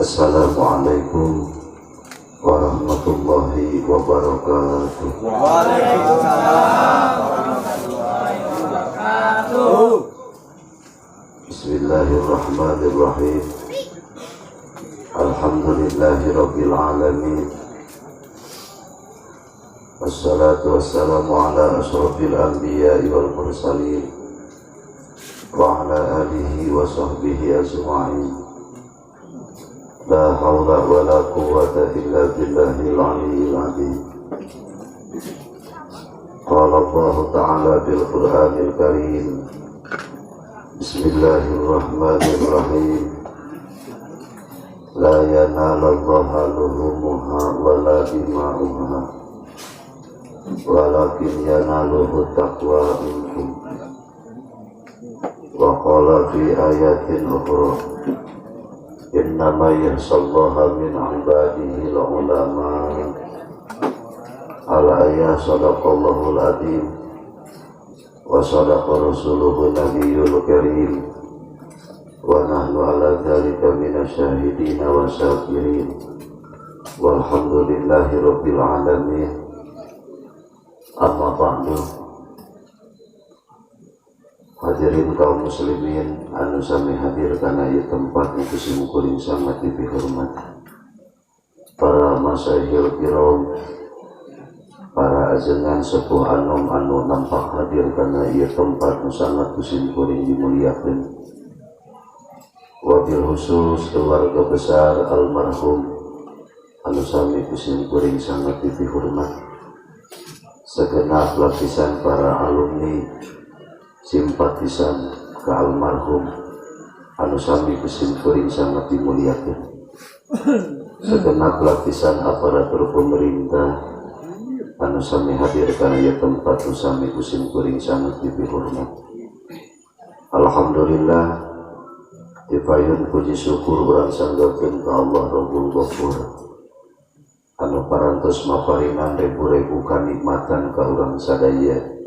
Assalamualaikum warahmatullahi wabarakatuh. Waalaikumsalam warahmatullahi wabarakatuh. Bismillahirrahmanirrahim. Alhamdulillahi rabbil alamin. Wassalatu wassalamu ala ashrafil anbiya'i wal mursalin wa ala alihi wa sahbihi ajma'in. La hawla wa la quwwata illa billahil aliyyil azim. Qala Allah ta'ala bil Qur'anil Karim. Bismillahirrahmanirrahim. La yanalallaha luhumuha wa la dima'uha walakin yanaluhu taqwa minkum. Wa qala fi ayatin ukhra innama yakhshallaha min ibadihi al-ulama. Al-ayat sadaqallahul azim wa sadaqa rasuluhu nabiyyul karim wa nahnu ala dzalika minasyahidin wa syakirin walhamdulillahi rabbil alamin. Amma ba'du. Hadirin kaum muslimin anu sami hadir kana ieu tempat itu simukuring sangat dihormat. Para masyayikh kiram, para ajengan sepuh anom anu nampak hadir kana ieu tempat nu sangat kusimkuring dimuliakeun. Wabil khusus keluarga besar almarhum anu sami kusimkuring sangat dihormat. Segenap lapisan para alumni simpatisan ke almarhum anu sami kusimkuring sangat dimuliakeun. Segenap lapisan aparatur pemerintah anu sami hadir kana ieu tempat anu sami kusimkuring sangat dihormat. Alhamdulillah dipayun puji syukur urang sanggeukeun ka Allah Rabbul Ghafur anu parantos maparingan ribu-ribu kanikmatan ka urang sadaya.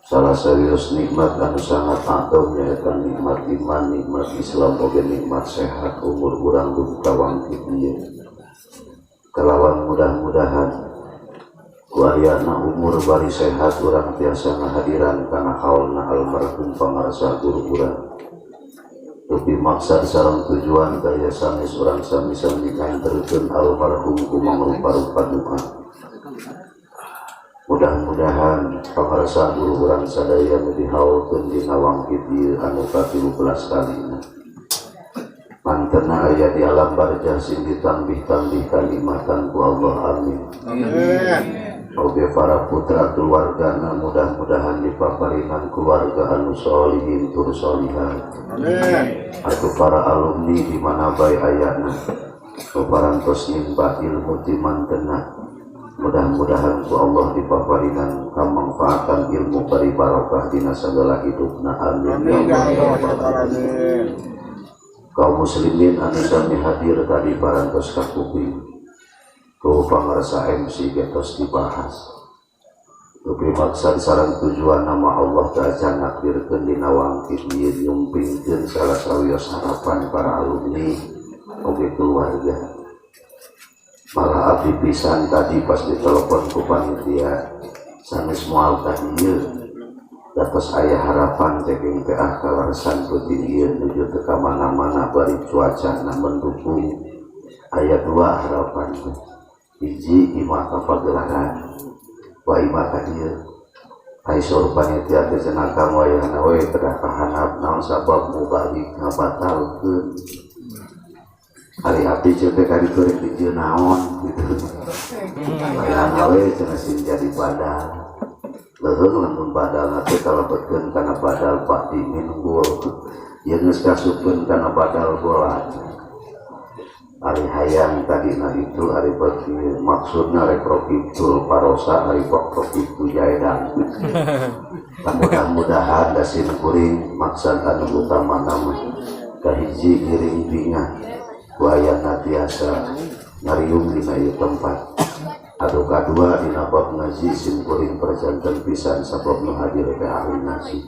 Salah serius nikmat anu sangat agung nyaeta nikmat iman, nikmat Islam, oge nikmat sehat umur urang dugi kawangkit ieu. Kalawan mudah-mudahan ku ayana umur bari sehat urang tiasa ngahadiran kana haulna almarhum pangarsa guru urang. Tapi maksud sareng tujuan daya sanes urang sami-sami nganterkeun almarhum kumaha rupa-rupa duka. Mudah-mudahan pakarsa guru urang sadaya nu dihaulkeun dina wangkit ieu anu ka-13 kalina. Mantena aya di alam barzah sing ditambih-tambih kalimatan ku Allah, amin. Oge para putra keluargana mudah-mudahan dipaparingan keluarga anu sholihin tur sholihat. Atuh para alumni di mana bae ayana parantos nimba ilmu ti mantena. Mudah-mudahan ku Allah dipaparingan kamanfaatan ilmu bari barokah dina sagala hidupna, amin ya rabbal alamin. Kaum muslimin anu sami hadir tadi parantos kakuping ku pangarsa MC getos dibahas. Tapi maksud sareng tujuan nama Allah ta'ala nakdirkeun dina wangkit ieu nyumpingkeun salah sawios harapan para alumni oge keluarga. Malah abdi pisan tadi pas ditelepon ku panitia sanes moal ka dieu datos aya harapan ceking teh kalarsan peuting ieu nuju teu ka mana-mana bari cuaca na mendukung. Aya dua harapan. Hiji imah ka pagelaran wa imah ka dieu aisor panitia teh cenah ka wayahna we kedah kahanap naon sabab mubalik ngabatalkeun. Ari abdi ceuk teh kari keur di dieu naon gitu. Wayahna we cenah sing jadi badal. Leureun lamun badal teh kalebetkeun kana badal Pak Dimin unggul. Ieu geus kasupkeun kana badal bola. Ari hayang tadina itu ari bagi maksudna reprofiptul parosa ari profiptul jaedan. Mudah-mudahan dasin kuring maksud anu utama nama kahiji giring binga wayana tiasa ngariung dina ieu tempat. Adu kadua dina bab ngaji sim kuring perjantan pisan sabab nu hadir teh ahli ngaji.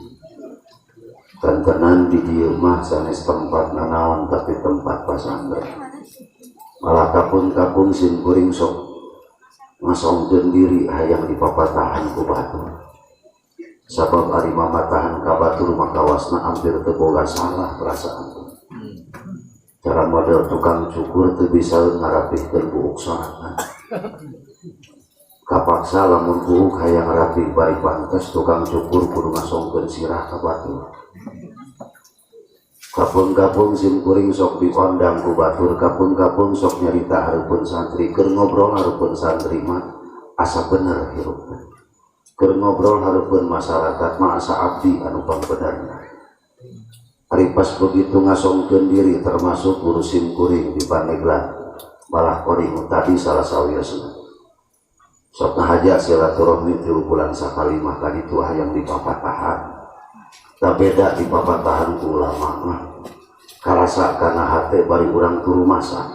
Tentenan di dieu mah sanes tempat nanaon tapi tempat pasantren. malah kapung-kapung sim kuring sok ngasongkeun diri hayang dipapatahan ku batur. Sabab ari mamatahan ka batur maka wasna hampir teu boga salah perasaan. Cara model tukang cukur teu bisa ngarapihkeun buuk sorangan. Kapaksa lamun buuk hayang rapih bari pantes tukang cukur kudu ngasongkeun sirah ka batur. Kapung-kapung sim kuring sok dikondang ku batur, kapung-kapung sok nyarita hareupeun santri, keur ngobrol hareupeun santri mah asa bener hirupna. Keur ngobrol hareupeun masyarakat mah asa abdi anu pangbenerna. Ari pas begitu ngasongkeun diri termasuk guru sim kuring di Pandeglang, malah koring tadi salah sawiosna. Sok ngahaja silaturahmi 3 bulan sakali mah kaditu hayang dipapatahan. Tak beda di papatahan ku ulama mah karasa kana hate bari urang turu masak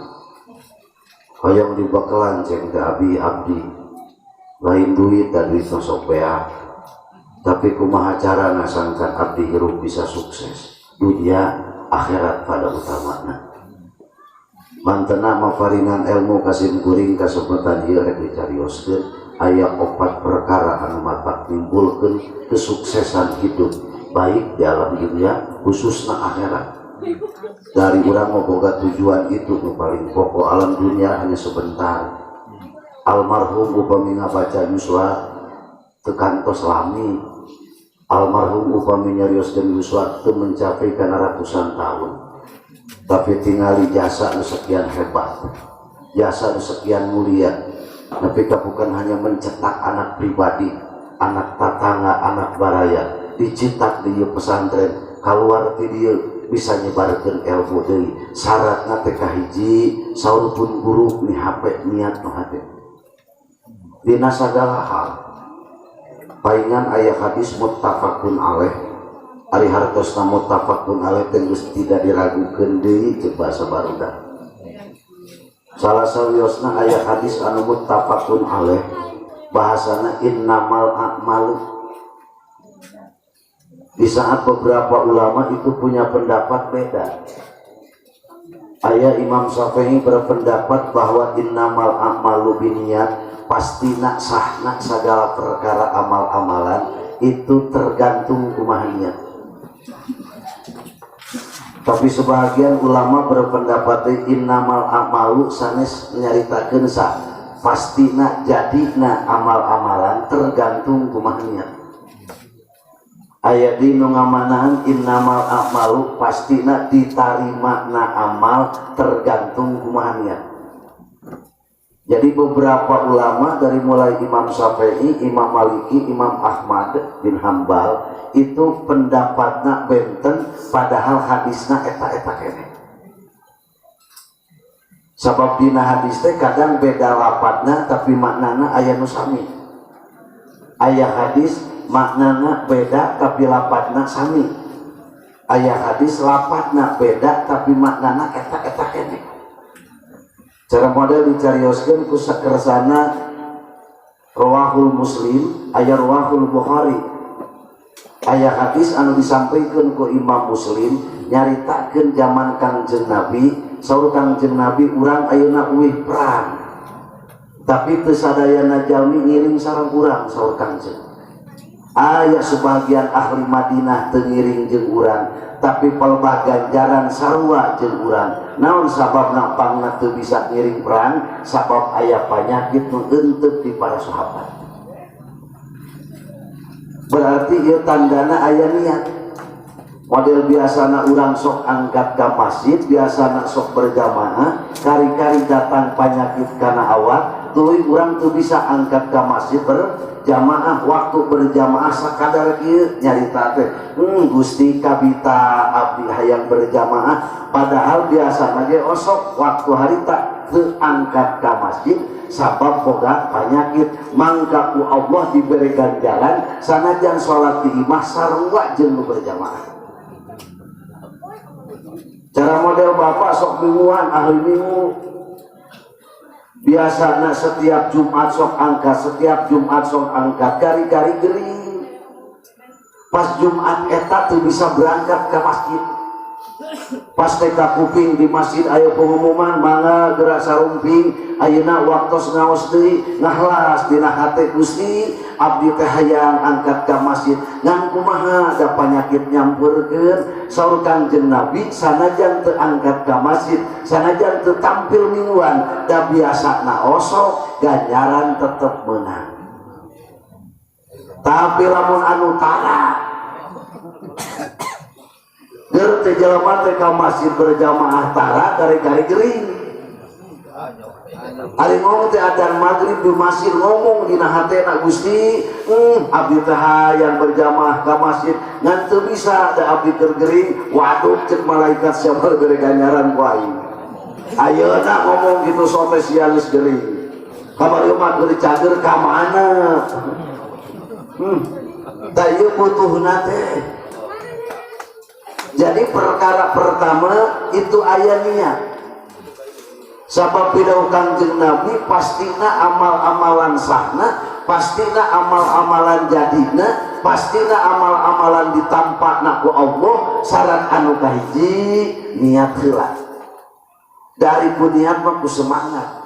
hayang dibakalan ceng teh abdi lain duit dan duit sok beak tapi kumaha carana sangkan abdi hirup bisa sukses dunia akhirat pada utamana mantena maparingan ilmu kasim kuring kasempatan ieu rek dicarioskeun aya 4 perkara anu matak nimbulkeun kesuksesan hidup baik di alam dunia khususnya akhirat. Dari urang boga tujuan itu nu paling pokok alam dunia hanya sebentar. Almarhum upami ngabaca yuswa teu kantos lami. Almarhum upami nyarioskeun yuswa teu mencapai kana ratusan tahun. Tapi tingali jasa nu sekian hebat. Jasa nu sekian mulia. Tapi bukan hanya mencetak anak pribadi, anak tatangga, anak baraya. Dicetak di pesantren keluar ti dieu bisa nyebarkeun ilmu deui syaratna teh kahiji saurpun guru ni hape niat nu hade dina sagala hal paingan aya hadis muttafaqun alaih ari hartosna muttafaqun alaih teh geus tidak diragukeun deui ceuk basa barudak salah sawiosna aya hadis anu muttafaqun alaih bahasana innamal a'malu. Di saat beberapa ulama itu punya pendapat beda. Ayah Imam Syafi'i berpendapat bahwa innamal a'malu binniyat, pastina sahna segala perkara amal-amalan itu tergantung kumaha niat. Tapi sebagian ulama berpendapat innamal a'malu sanes nyaritakeun sah pastina jadina amal-amalan tergantung kumaha niat. Ayat di nu ngamanahan innamal a'malu pastina ditarima na amal tergantung kumaha niat. Jadi beberapa ulama dari mulai Imam Syafi'i, Imam Maliki, Imam Ahmad bin Hambal itu pendapatna benten padahal hadisna eta-eta kene. Sabab dina hadis teh kadang beda lafadzna tapi maknana aya nu sami. Aya hadis maknana beda tapi lafadzna sami. Aya hadis lafadzna beda tapi maknana eta-eta kene. Cara model dicarioskeun ku sakersana rawahul Muslim, aya rawahul Bukhari. Aya hadis anu disampaikan ku Imam Muslim nyaritakeun zaman Kangjeng Nabi, saur Kangjeng Nabi urang ayeuna uwih perang. Tapi teu sadayana jalmi ngiring sareng urang saur Kangjeng. Aya sebagian ahli Madinah teu ngiring jeung urang, tapi pelbah ganjaran sarua jeung urang. Naon sababna pangna teu bisa ngiring perang? Sabab aya panyakit nu henteu di para sahabat. Berarti ieu tandana aya niat. Model biasana urang sok angkat ka masjid, biasana sok berjamaah, kari-kari datang panyakit kana awak, tuluy urang teu bisa angkat ka masjid berjamaah. Waktu berjamaah sakadar kieu nyarita teh Gusti kabita abdi hayang berjamaah, padahal biasana ge osok waktu harita teu angkat ka masjid sabab boga panyakit. Mangka ku Allah diberi ganjaran sanajan salat di imah sarua jeung nu berjamaah. Cara model bapak sok mingguan ahli minggu biasana setiap Jumat sok angkat, setiap Jumat sok angkat, kari-kari gering pas Jumat eta tuh bisa berangkat ke masjid pas teka kuping di masjid aya pengumuman mangga gerak sarumping ayeuna waktos ngaos deui ngahlas dina hate Gusti abdi teh hayang angkat ka masjid ngan kumaha da panyakit nyampeurkeun saur Kangjeng Nabi sanajan teu angkat ka masjid sanajan teu tampil mingguan da biasana osok ganjaran tetep meunang tapi lamun anu tara ger teh jelema teh ka masjid berjamaah tara gari-gari gering. Ari ngomong teh adzan maghrib di masjid ngomong dina hatena Gusti, abdi teh hayang berjamaah ka masjid ngan teu bisa da abdi keur gering, waduh ceuk malaikat sabar bere ganjaran ku aing. Ayeuna ngomong gitu sote sialus gering. Kamari mah geus cager ka mana? Da ieu butuhna teh. Jadi perkara pertama itu aya niat. Sabab pidau Kangjeng Nabi pastina amal-amalan sahna, pastina amal-amalan jadina, pastina amal-amalan ditampakna ku Allah syarat anu kahiji niat heula. Dari pun niat mah ku semangat.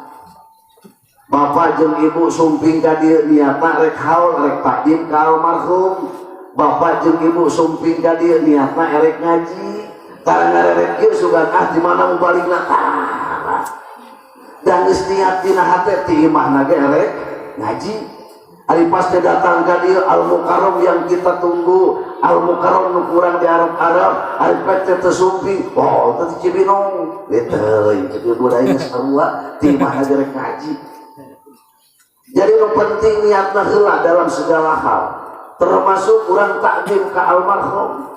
Bapak jeung ibu sumping ka dieu niatna rek haul rek takdim ka almarhum. Bapak jeung ibu sumping ka dieu niatna erek ngaji karena erek kieu sugan di mana mubalingna tara dan geus niat dina hate ti imahna ge erek ngaji ari pas teh datang ka dieu al mukarram yang kita tunggu al mukarram nu kurang di Arab ari pas teh teu sumping oh teh Cibinong teuing kitu budaya sarua ti imahna ge erek ngaji jadi nu penting niatna heula dalam segala hal termasuk kurang takdim ke almarhum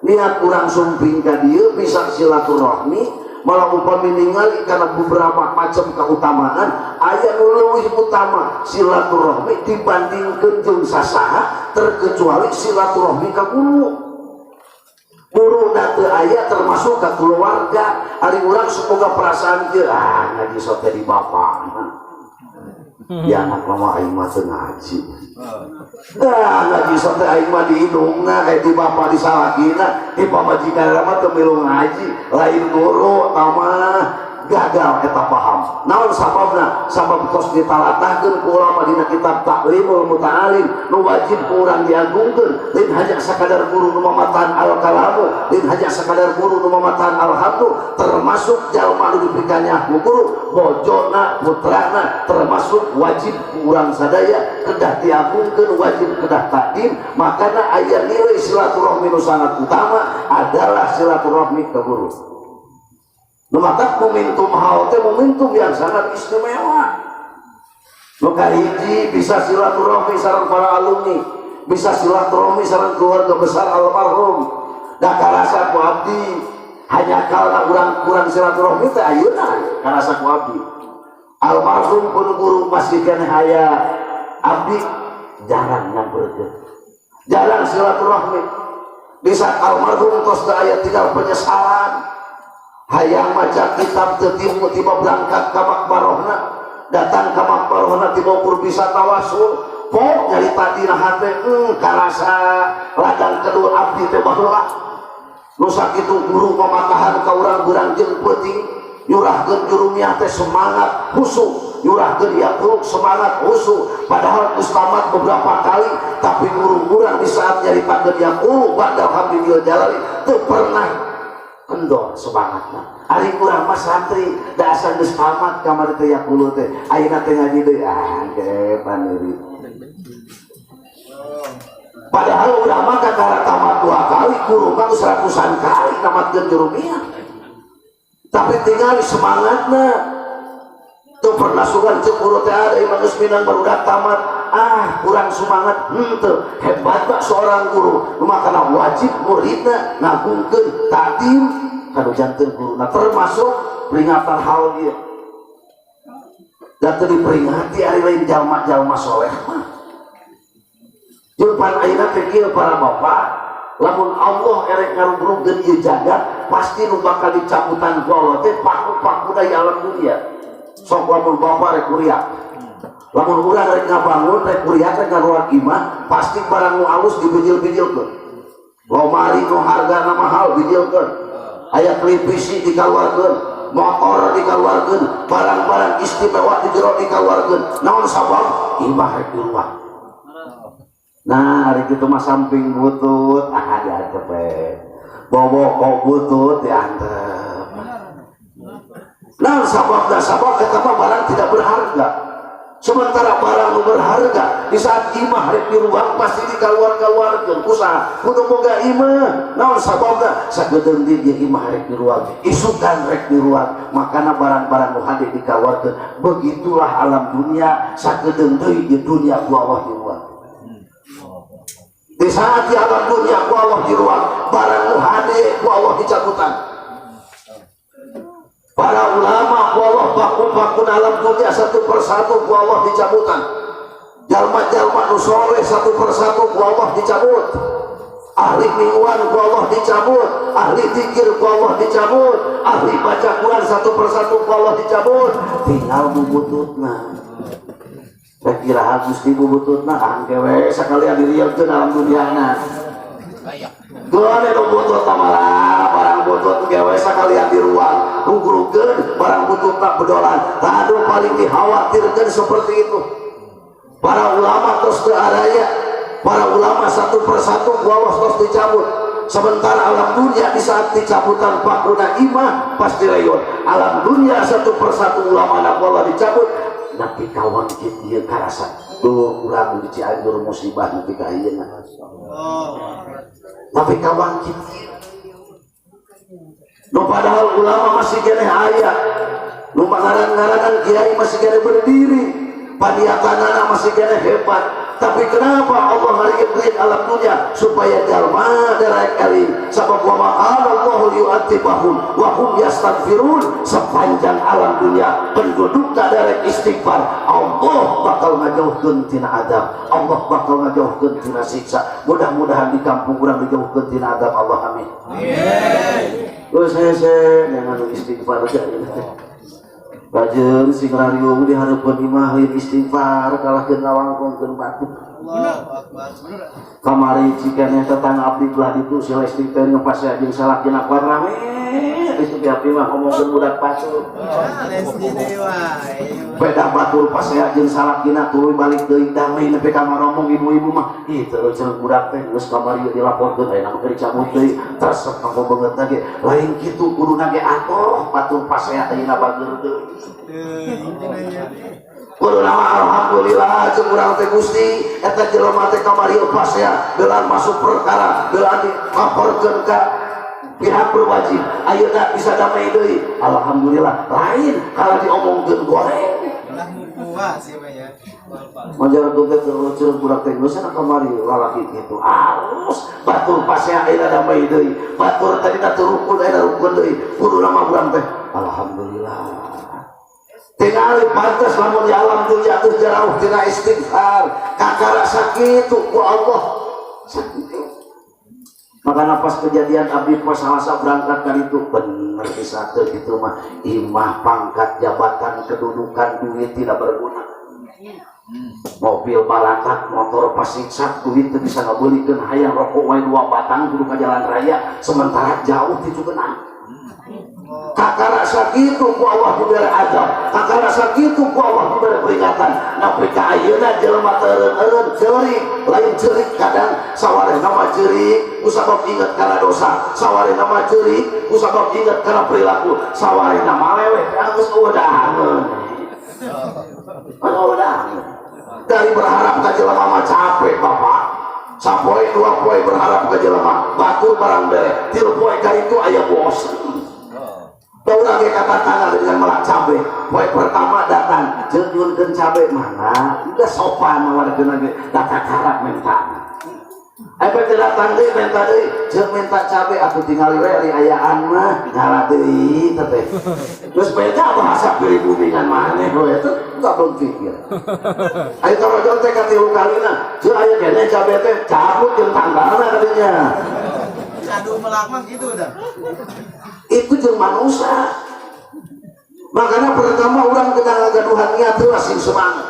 niat kurang sumping ka dieu bisa silaturahmi malah upami ningali karena beberapa macam keutamaan aya nu leuwih utama silaturahmi dibandingkeun jeung sasaha terkecuali silaturahmi ka guru guruna teu aya termasuk ka keluarga ari urang semoga perasaan teu ngaji sote di bapak ya anak mama aing mah teu ngaji ngaji sote aing mah di hidungna di bapak di salakina di pamajikan mah teu milu ngaji lain guru tamah gagal eta paham naon sababna sabab tos ditalatahkeun ku ulama dina kitab Ta'limul Muta'alim nu wajib ku urang diagungkeun lain hanya sakadar guru nu mamatan al-kalamu lain hanya sakadar guru nu mamatan al-hamdu termasuk jalma nu diberikannya ku guru bojona putrana termasuk wajib ku urang sadaya kedah diagungkeun wajib kedah takdim makana aya nilai silaturahmi nu sangat utama adalah silaturahmi ke guru. Maka momentum halte momentum yang sangat istimewa. Maka hiji bisa silaturahmi sareng para alumni, bisa silaturahmi sareng keluarga besar almarhum. Da karasa ku abdi hanya kalna urang silaturahmi teh ayeuna karasa ku abdi. Almarhum pun guru masih keneh aya abdi jarang nyampeurkeun. Jarang silaturahmi. Bisa almarhum tos da aya tinggal penyesalan. Hayang maca kitab teu tiba berangkat ka makbarohna datang ka makbarohna tiba ukur bisa tawasul pok nyarita dina hate karasa ladang kedua abdi teh baheula nu sakitu guru pamatahan ka urang-urang jeung peuting nyurahkeun jurumiah teh semangat husuk nyurahkeun yaquluk semangat husuk padahal geus tamat beberapa kali tapi guru-gurang di saat nyaritakeun yaquluk badal hamdillah jalali teu pernah kendor semangatna. Ari urang mah santri da asa geus tamat kamari teh yaqulu teh. Ayeuna teh ngaji deui ge paneuri. Padahal urang mah kakara tamat 2 kali, guru mah 100-an kali tamatkeun jurumiah. Tapi tinggal semangatna. Teu pernah sugan ceuk guru teh ada imah geus minang barudak tamat. Kurang semangat henteu hebat seorang guru makana wajib muridna ngagungkeun takdim kanu janten guruna termasuk peringatan hal ieu da teu diperingati ari lain jalma-jalma soleh mah jeung ayeuna teh kieu para bapak lamun Allah erek ngarubrugkeun ieu jagat pasti nu bakal dicabutan ku Allah teh paku-paku dari alam dunia sok lamun bapak rek kuliah lamun urang rek ngabangun rek kuliah rek ngaruak imah pasti barang nu alus dibijil-bijilkeun lomari nu hargana mahal bijilkeun aya televisi dikeluarkeun, motor dikeluarkeun, barang-barang istimewa di jero dikeluarkeun. Naon sabab? Imah rek diruang. Nah, hari itu mah samping butut, diantep bobo kok butut diantep. Nah, sababnya sabab eta mah barang tidak berharga. Sementara barang berharga di saat imah rek diruang pasti dikeluarkeun usaha kudu boga imah. Naon sababna? Sagedeung di imah rek diruang, isukan rek diruang, makana barang-barang nu hade dikeluarkeun. Begitulah alam dunia, sagedeung deui di dunia ku Allah diruang. Di saat di alam dunia ku Allah diruang, barang nu hade ku Allah dicabutan. Para ulama ku Allah bakun alam dunia satu persatu ku Allah dicabutan. Jalma-jalma nu soleh satu persatu ku Allah dicabut. Ahli mingguan ku Allah dicabut, ahli zikir ku Allah dicabut, ahli baca Quran satu persatu ku Allah dicabut. Tinggal bubututna. Saya kira Gusti bubututna angkewe sakalian dirieukeun alam duniana. Gone nu butut tamala barang butut gewe sakalian di ruang ngugrukeun barang butut tak bedolan. Tadu paling dikhawatirkeun seperti itu. Para ulama terus kearaya, para ulama satu persatu Allah terus dicabut. Sementara alam dunia di saat dicabutan pakruna imah pasti layon. Alam dunia satu persatu ulama Allah dicabut. Tapi kawan kita dia karasa dulu urang di Cianjur musibah nepi ka ayeuna. Tapi kawan kita nu padahal ulama masih keneh aya, nu ngaran-ngaranan kiai masih keneh berdiri, paniatanana masih keneh hebat. Tapi kenapa Allah ngarieukeun alam dunia supaya jalma derek eling sabab wa ma'ala Allahu yu'adzibahum wa hum yastaghfirun. Sepanjang alam dunia penduduk tak derek istighfar, Allah bakal ngajauhkeun tina azab, Allah bakal ngajauhkeun tina siksa. Mudah-mudahan di kampung urang dijauhkeun tina azab Allah, amin. Terus saya jangan istighfar aja. Bajeng sing rariung dihareupeun imah lain istighfar kalahkeun ngawangkongkeun batu. Kamari cikeneh tetangga abdi belah ditu si Lesti teh ngepase jeung salakina kuat rame. Geus teu api mah ngomongkeun budak pasu. Lesti deui wae. Beda batur pasea jeung salakina tuluy balik deui damai nepi ka ngomong ibu-ibu mah. Ih teu cenah budak teh geus kamari dilaporkeun aya nu keur dicabut deui. Tersep ka beungeutna ge lain kitu kuduna ge atoh batur pasea ayeuna bageur deui. Kudu nama alhamdulillah jeung urang teh Gusti eta jelema teh kamari pasea beulaan masuk perkara beulaan dilaporkeun ka pihak berwajib ayeuna bisa damai deui. Alhamdulillah lain kalau diomongkeun goreng lah mupuah sih ya. Majar doget terus budak teh geus ana kamari lalaki kitu alus batur pasea ayeuna damai deui. Batur tadi teh rukun ayeuna rukun deui. Kudu nama urang teh alhamdulillah. Tinggal pantas lamun di alam dunia tuh jauh tina istighfar kakara sakitu ku Allah sakitu. Makanya pas kejadian abdi pas salasa berangkat kan itu bener bisa teu kitu mah imah pangkat jabatan kedudukan duit tidak berguna. Mobil balatak motor pasiksak duit teu bisa ngabeulikeun hayang rokok wae 2 batang kudu ka jalan raya sementara jauh ti Cugenang. Kakara sakitu ku Allah diberi azab, kakara sakitu ku Allah diberi peringatan. Napi ka ayeuna jelema teu eureun ceurik, lain ceurik kadang sawarehna mah ceurik ku sabab inget kana dosa, sawarehna mah ceurik ku sabab inget kana perilaku, sawarehna mah leweh geus udahangeun. Udahangeun. Dari berharap ka jelema mah capek Bapak. Sapoe 2 poe berharap ka jelema, batur barang bere, 3 poe ka itu aya bosan. Orang ke kata tangan dengan melak cabai. Poin pertama datang, jengkeun cabai mana? Udah sopan mawarkeun lagi data karak mentana. Apa datang deui menta deui, jeung menta cabai aku tinggali we ari ayaan mah ngala deui teh. Geus beda bahasa pribumi maneh we teh enggak berpikir. Aya karojol teh ka 3 kalina, jeung aya keneh cabai teh cabut jeung tanggalna kadinya. Aduh melak mah gitu dah. Itu jeung manusia. Makanya pertama orang kena ngagaduhan niat teu sing semangat.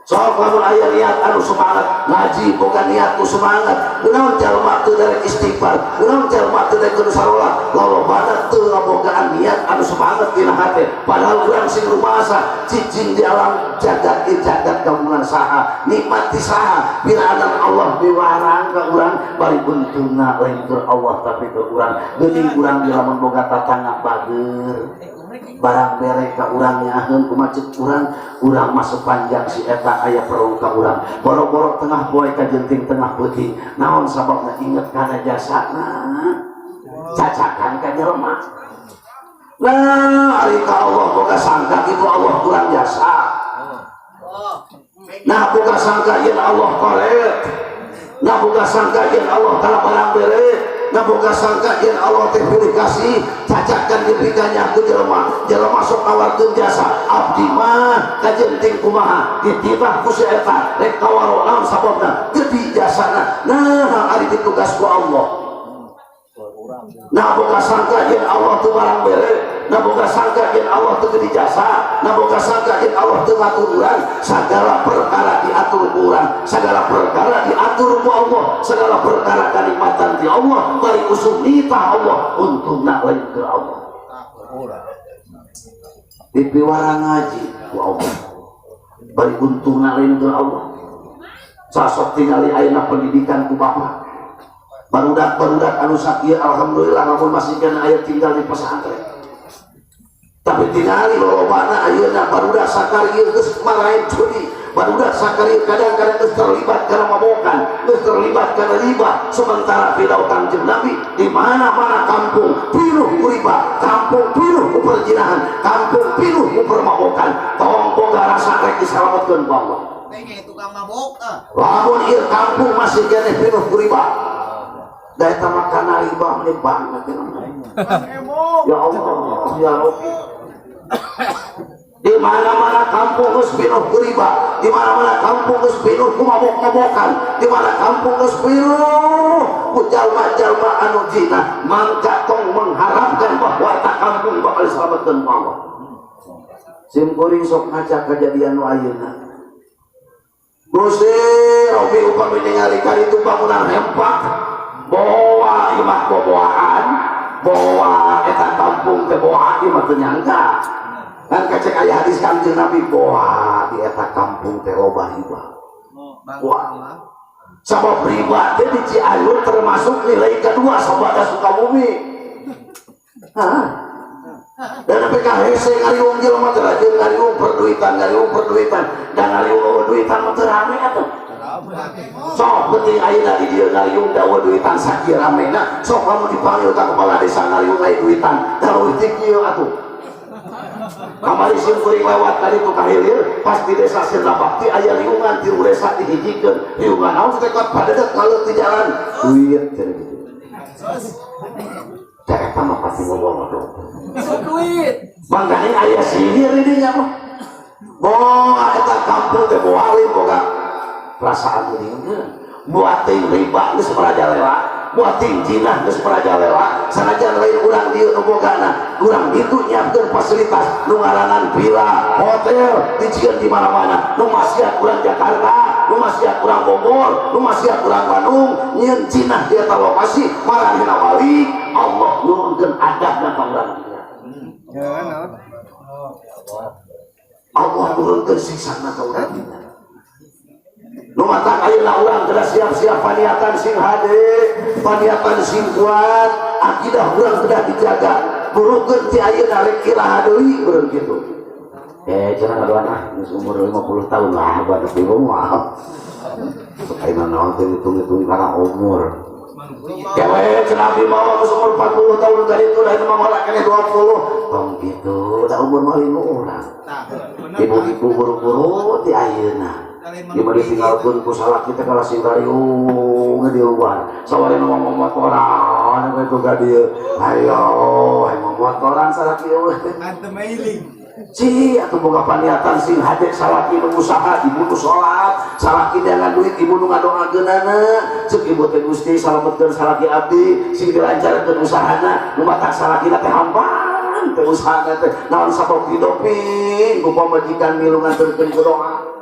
Soal lamun aya niat anu semangat ngaji boga niat ku semangat kunaon jalma teu derek istighfar kunaon jalma teu derek kudu sarolat lolobana teu ngabogaan niat anu semangat dina hate padahal urang sing rumasa cicing di alam jagat jagat kagungan saha nikmati saha biranan Allah diwarang ka urang bari beunteungna lain ke Allah tapi ke urang geuning urang di lamun boga tatangga bager barang bere ka urang nyaheun kumaceuk urang mah sepanjang si eta aya perlu ka urang boro-boro tengah poe ka jenting tengah peuting naon sababna inget kana jasana cacakan ka jelema nah ari ka Allah boga sangka itu Allah kurang jasa nah boga sangka yen Allah koret nah boga sangka yen Allah tara barang bere nah boga sangka yen Allah teh pilih kasih cacakan diberikannya ku jelema sok nawarkeun jasa abdi mah kajenting kumaha dititah ku si eta rek kawaro naon sababna gede jasana nah ari ditugas ku Allah nah boga sangka yen Allah teu barang bere nah boga sangka yen Allah teu gede jasa nah boga sangka yen Allah teu ngatur urang sagala perkara diatur ku urang sagala perkara diatur ku Allah segala perkara kanikmatan di Allah bari usum nitah Allah untungna lain ke Allah dipiwara ngaji ku Allah bari untungna lain ke Allah sasok tingali ayeuna pendidikan ku bapak barudak anu sakieu alhamdulillah lamun masih kena aya tinggal di pesantren tapi tingali lolobana ayeuna barudak sakarieu geus marahin judi barudak sakarieu kadang-kadang geus terlibat kana mabokan geus terlibat kana riba sementara pidato Kanjeng Nabi di mana-mana kampung pinuh ku riba kampung pinuh ku perzinahan kampung pinuh ku permabokan tong boga rasa rek disalametkeun ku Allah tukang mabok lamun ieu kampung masih keneh pinuh ku riba da eta makan riba meni banget ya Allah ya Rabbi di mana-mana kampung geus pinuh ku riba di mana-mana kampung geus pinuh ku mabok-mabokan di mana kampung geus pinuh ku jalma-jalma anu zina mangka tong mengharapkan bahwa ta kampung bakal diselametkeun ku Allah sim kuring sok ngaca kejadian nu ayeuna Gusti Robi upami ningali karitu bangunan hempak bawa imah boboaan bawa eta kampung teh bawa imah teu nyangka kan kacek aya hadis Kanjeng Nabi bawa di eta kampung teh loba riba wah sabab riba teh di Cianjur termasuk nilai kedua sabada Sukabumi dan PKHC ngariung jelema teh rajin ngariung perduitan dan ngariung duitan mah teu rame atuh sok penting ayeuna di dieu ngariung dawa duitan sakieu ramena sok kamu dipanggil ka kepala desa ngariung aya duitan da leuwih ti kieu atuh kamari sim kuring lewat tadi tu kahilir pas di desa Sirna Bakti aya liungan tiru desa dihijikeun liungan naon teh kot padeudeuk kalau di jalan duit teh teh eta mah pasti ngomong dong duit mangkane aya sihir di dinya mah boa eta kampung teh boa alim boga perasaan geuning buat ting riba geus merajalela buat ting jinah geus merajalela sanajan lain urang dieu nu bogana urang ditu nyiapkeun fasilitas nu ngaranan villa hotel dijieun di mana-mana nu masih urang Jakarta nu masih urang Bogor nu masih urang Bandung nyieun jinah di eta lokasi marahna wali Allah nurunkeun adabna ka urang dieu Allah nurunkeun siksana ka urang dieu lumatang ayeuna urang geus siap-siap paniatan sing hade paniatan sing kuat akidah urang kedah dijaga burukeun ti ayeuna rek iraha deui urang kitu cenah ngadoana geus umur 50 tahun lah buat bingung mah saena naon teh hitung-hitung kana umur kewe cenah abi mah geus umur 40 tahun dari itu lain mah malah kene 20 tong kitu da umur mah urang ibu-ibu buru-buru ti ayeuna gimana ditinggalkan ku salah kita kalau sing kariung di luar sawarena ngomong motoran itu gak dia ayo ngomong motoran salah kieu ante mailing ci atuh boga paniatan sing hadek salah kieu usaha ibu nu salat salah kieu dengan duit ibu nu ngadoageunana ceuk ibu teh Gusti salametkeun salah kieu abdi sing dilancarkeun usahana nu matak salah kieu teh hampan teh usahana teh naon sabab didoping ku pamajikan milu nganterkeun ku doa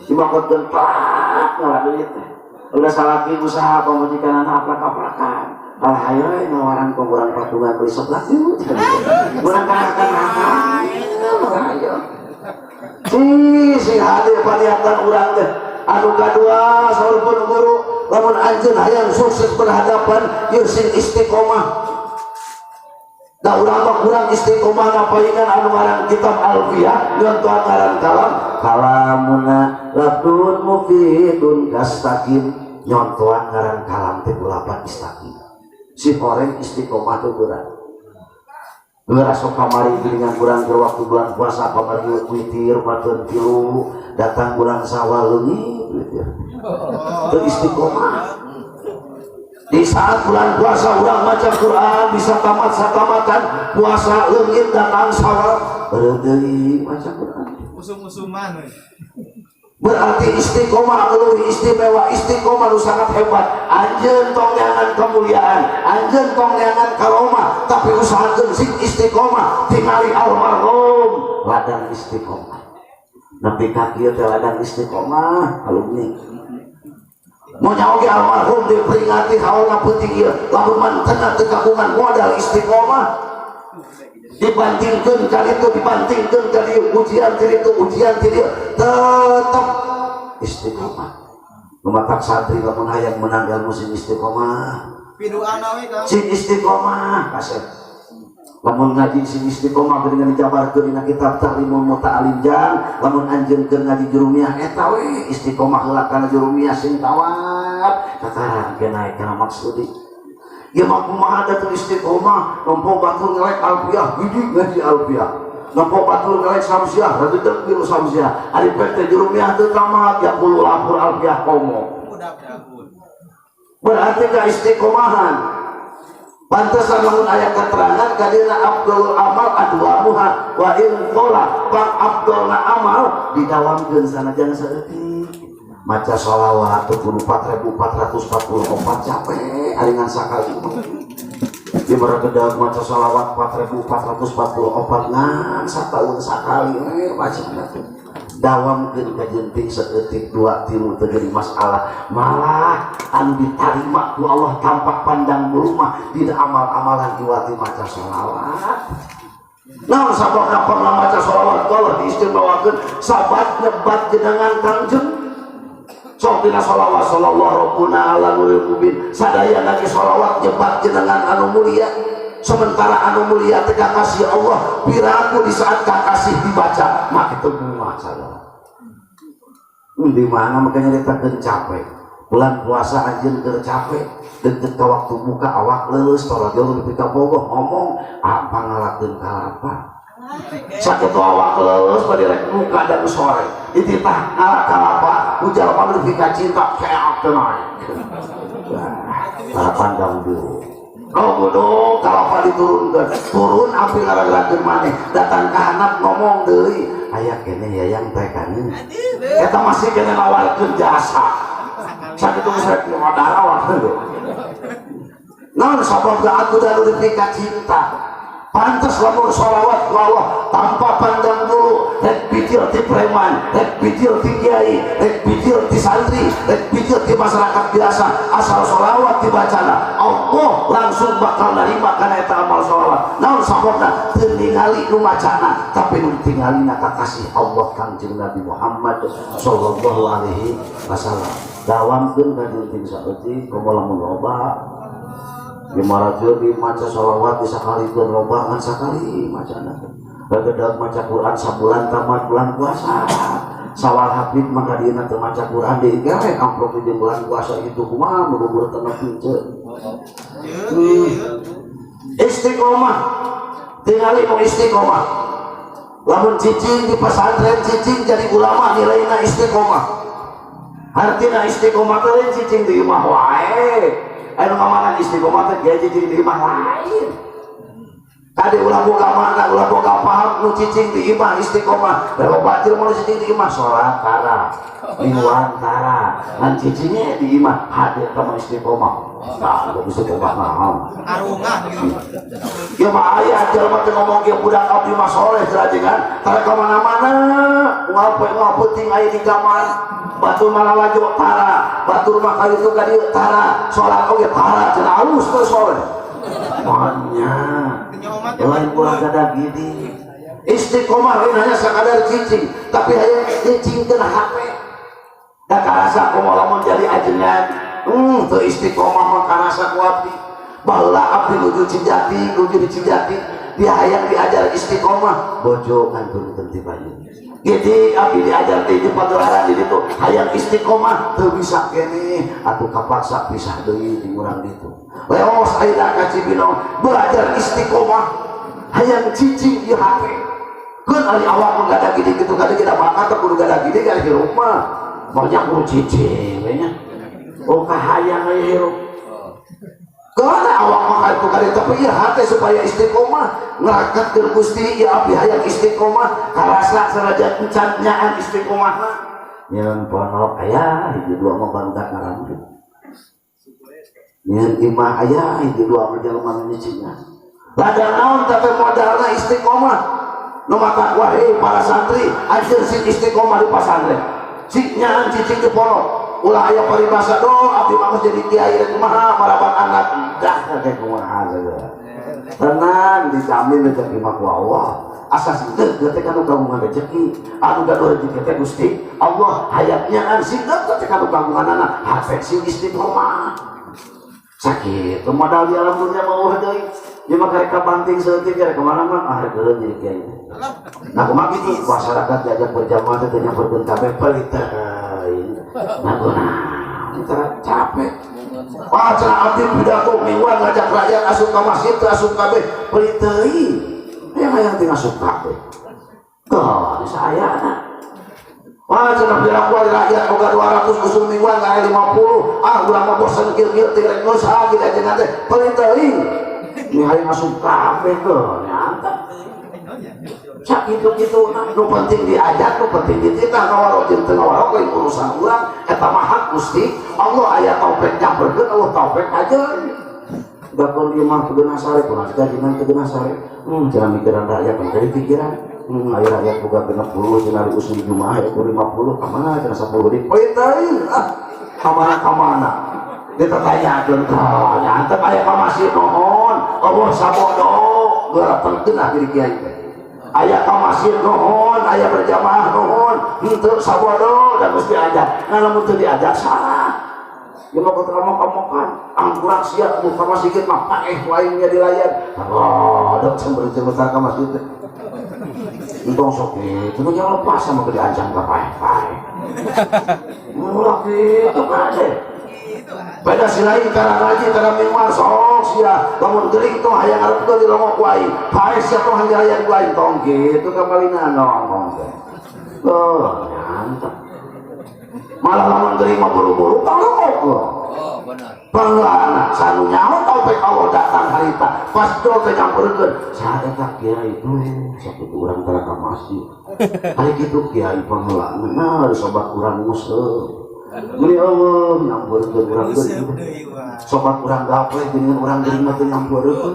dimakotkeun plak ngalah duit teh. Udah salaki usaha pemajikan anak aplak-aplakan. Kalau hayo ngawaran ku urang patungan beli 11 yuk. Urang kan hayo. Si hadir paniatan urang teh anu kadua saurpun guru lamun anjeun hayang sukses berhadapan ieu sing istiqomah. Da urang mah kurang istiqomah ngapaingan anu ngaran kitab Alfiyah nyontohan ngaran kalamuna labdun mufidun kastaqim nyontohan ngaran kalam teh ulapan istaqim. Si horeng istiqomah teh urang. Geura sok kamari dengan kurang ke waktu bulan puasa kamari witir bateun tilu datang bulan Syawal leungit witir. Teu istiqomah. Di saat bulan puasa urang maca Quran bisa tamat satamatan puasa leungit datang Syawal beureum deui maca Quran. Usum-usuman we. Berarti istiqomah lebih istimewa, istiqomah itu sangat hebat. Anjeun tong neangan kemuliaan, anjeun tong neangan karomah, tapi usahakeun sing istiqomah tingali almarhum ladang istiqomah. Nepi ka kieu teh ladang istiqomah alumni. Monya oge almarhum diperingati haona peuting ieu, lamun mantenna teu kagungan modal istiqomah. Dibandingkan kali itu dibandingkan kali ujian kali itu ujian kali tetap istiqomah. Mematak santri lamun hayang menang ilmu sing istiqomah. Piduan we Kang. Sing istiqomah kasep. Lamun ngaji sing istiqomah dengan dijabarkeun dina kitab Ta'limul Muta'allim, lamun anjeunkeun ngaji jurumiyah eta we istiqomah heula kana jurumiyah sing tawab tataran ke naik kana maksudi. Ya mah kumaha da istiqomah nompo batur ngelek alfiyah bidik ngaji alfiyah nompo batur ngelek samsiah radeudeuk biru samsiah ari pete jurumiyah teu tamat ya puluh lapur alfiyah komo berarti ka istiqomahan pantesan lamun aya keterangan kadina afdalul amal adwamuha wa in qala pang afdalna amal didawamkeun sanajan saeutik maca sholawat 4444 capek aringan sakali di meregedag maca sholawat 4444 ngan sataun sakali baca dawamkeun ka jenting saeutik 2 3 teu jadi masalah malah anu ditarima ku Allah tampak pandang rumah di amal-amalan diwati maca sholawat. Nah sabab pernah maca sholawat Allah diistimewakeun sabat nyebat jenengan Kangjeng sok dina sholawat sallallahu rabbuna ala nuril mubin sadaya lagi sholawat nyebat jenengan anu mulia sementara anu mulia teh kakasih Allah piraku di saat kakasih dibaca mak itu maca di mana makanya ditakeun capek bulan puasa anjeun keur capek deukeut ka waktu buka awak leuleus torojol nepi ka bogoh ngomong apa ngalakeun kalapa sakit awak leuleus bade rek buka dan sore ititah kalapa ujar pamrifika cinta kayak tenang pandang dulu bodoh kalapa diturunkan turun api ngaragerakeun maneh datang ka handap ngomong deui aya kene yayang teh kanin eta masih kene nawarkeun jasa sakitu geus rek modal naon sabab aku da pamrifika cinta pantas lamun sholawat ku Allah tanpa pandang dulu rek pikir ti preman rek pikir ti kiai rek pikir ti santri rek pikir ti masyarakat biasa asal sholawat dibacana Allah langsung bakal narima kana eta amal sholawat naon sababna teu ningali nu macana tapi nu tingalina kakasih Allah Kangjeng Nabi Muhammad sallallahu alaihi wasallam dawamkeun ka dinten saeutik kumaha lamun loba dimarajeun di maca sholawat di sakali pun loba ngan sakali macana bagedag maca Quran sabulan tamat bulan puasa sawal hafid maka dina teu maca Quran deui gawe amplop di bulan puasa itu kumaha mudah-mudahan teu istiqomah tingali mau istiqomah lamun cicing di pesantren cicing jadi ulama nilainya istiqomah artinya istiqomah teh cicing di imah wae anu ngamanan istiqomah teh gaji di imah lain. ada ulah boga makna ulah boga paham nu cicing di imah istiqomah da batil mau cicing di imah salat tara mingguan tara ngan cicingnya di imah hadir sama istiqomah nah istiqomah naon arungan gitu. ya mah aya jelema teh ngomong ge budak abdi mah soleh jelajengan tara ka mana-mana penting aya di kamar batur malalajo tara batur mah kali itu ka dieu tara salat oge tara cenah alus teh soleh manya lain ulah kada gini istiqomah lain hanya sekadar cicing tapi hanya cicingkeun HP da karasa kumaha lamun jadi ajengan teu istiqomah mah karasa ku abdi baheula abdi nuju Cijati nuju di Cijati dia hayang diajar istiqomah bojo kantun teu bayu jadi abdi diajar di pagelaran di ditu hayang istiqomah teu bisa kene atuh kapaksa pisah deui di urang ditu leos ayeuna ka Cibinong belajar istiqomah hayang cicing di HP keun ari awak mah gada gini gitu kada kita bakat teh kudu gada gini ka hirup mah banyak kudu cicing we nya oh kahayang aya hirup keun awak mah itu kada tapi ieu hate supaya istiqomah ngrakatkeun Gusti ya abdi hayang istiqomah karasa sarajan encan nyaan istiqomahna nyeun pondok aya hiji dua mah barudak ngarantu nyeun imah aya hiji dua mah jelema nyicingna ladang naon tapi modalna istiqomah nu mata wahai para santri anjeun sin istiqomah di pasantren si nyaan cicing di pondok ulah aya paribasa do abdi mah jadi kiai rek kumaha marabat anak dah teh kumaha tenang dijamin rezeki mah ku Allah asas teh teh kanu kagungan rezeki anu gaduh rezeki teh Gusti Allah hayatnya an singkat teh kanu kagunganana hafek sing istiqomah sakit modal di alam dunia mau deui ieu mah karek kabanting seutik karek kemana mah ah geuleuh jadi kiai nah kumaha kitu masyarakat diajak berjamaah teh nyamperkeun kabeh pelit nah antara capek wah cenah abdi pidato mingguan ngajak rakyat asup ka masjid asup kabeh pelit teuing aya hayang teh asup kabeh tah sayana wah cenah bilang kuari rakyat boga 200 usul mingguan ngaya 50 urang mah bosen kieu-kieu teh rek geus hage ajengan teh pelit teuing ini hayang asup kabeh teh nyata sak gitu-gitu nu penting diajak nu penting dititah ngawarok jeung teu ngawarok lain urusan urang eta mah hak Gusti Allah aya taufik nyamperkeun Allah taufik aja da pun ieu mah tegeuna sare kunaon gajinan tegeuna sare cenah mikiran rakyat kan dari pikiran aya rakyat boga 60 cenah usul jumaah aya 50 ka mana cenah 10 ribu teuing ka mana ditatanyakeun ka nyantep aya ka masjid nohon Allah sabodo geurapenkeun diri kiai teh aya ka masjid nuhun aya berjamaah nuhun henteu sabodo da mesti ajak lamun teu diajak salah ieu mah ketromok-tromokan angkurang sia mu ka masjid mah paeh wae nya dilayan dok sembeureun bentar ka masjid teh entong sok kitu nu jangan lepas sama diancam ka paeh-paeh mulak kitu kade beda silain karena ngaji karena mimar sok sia lamun geuring tong hayang ngarepkeun di longok ku aing pae sia tong hayang ku aing tong kitu kamalina nongong teh nyantep malah lamun geuring mah buru-buru palongok bener panglana sanu nyaho taufik Allah datang harita pas dol teh nyampeurkeun saha eta kiai sakitu urang tara ka masjid ari kitu kiai panglana nah sobat urang museuh muli Allah nyampeurkeun urang geuning sobat urang gaple dengan urang geuning mah teu nyampeurkeun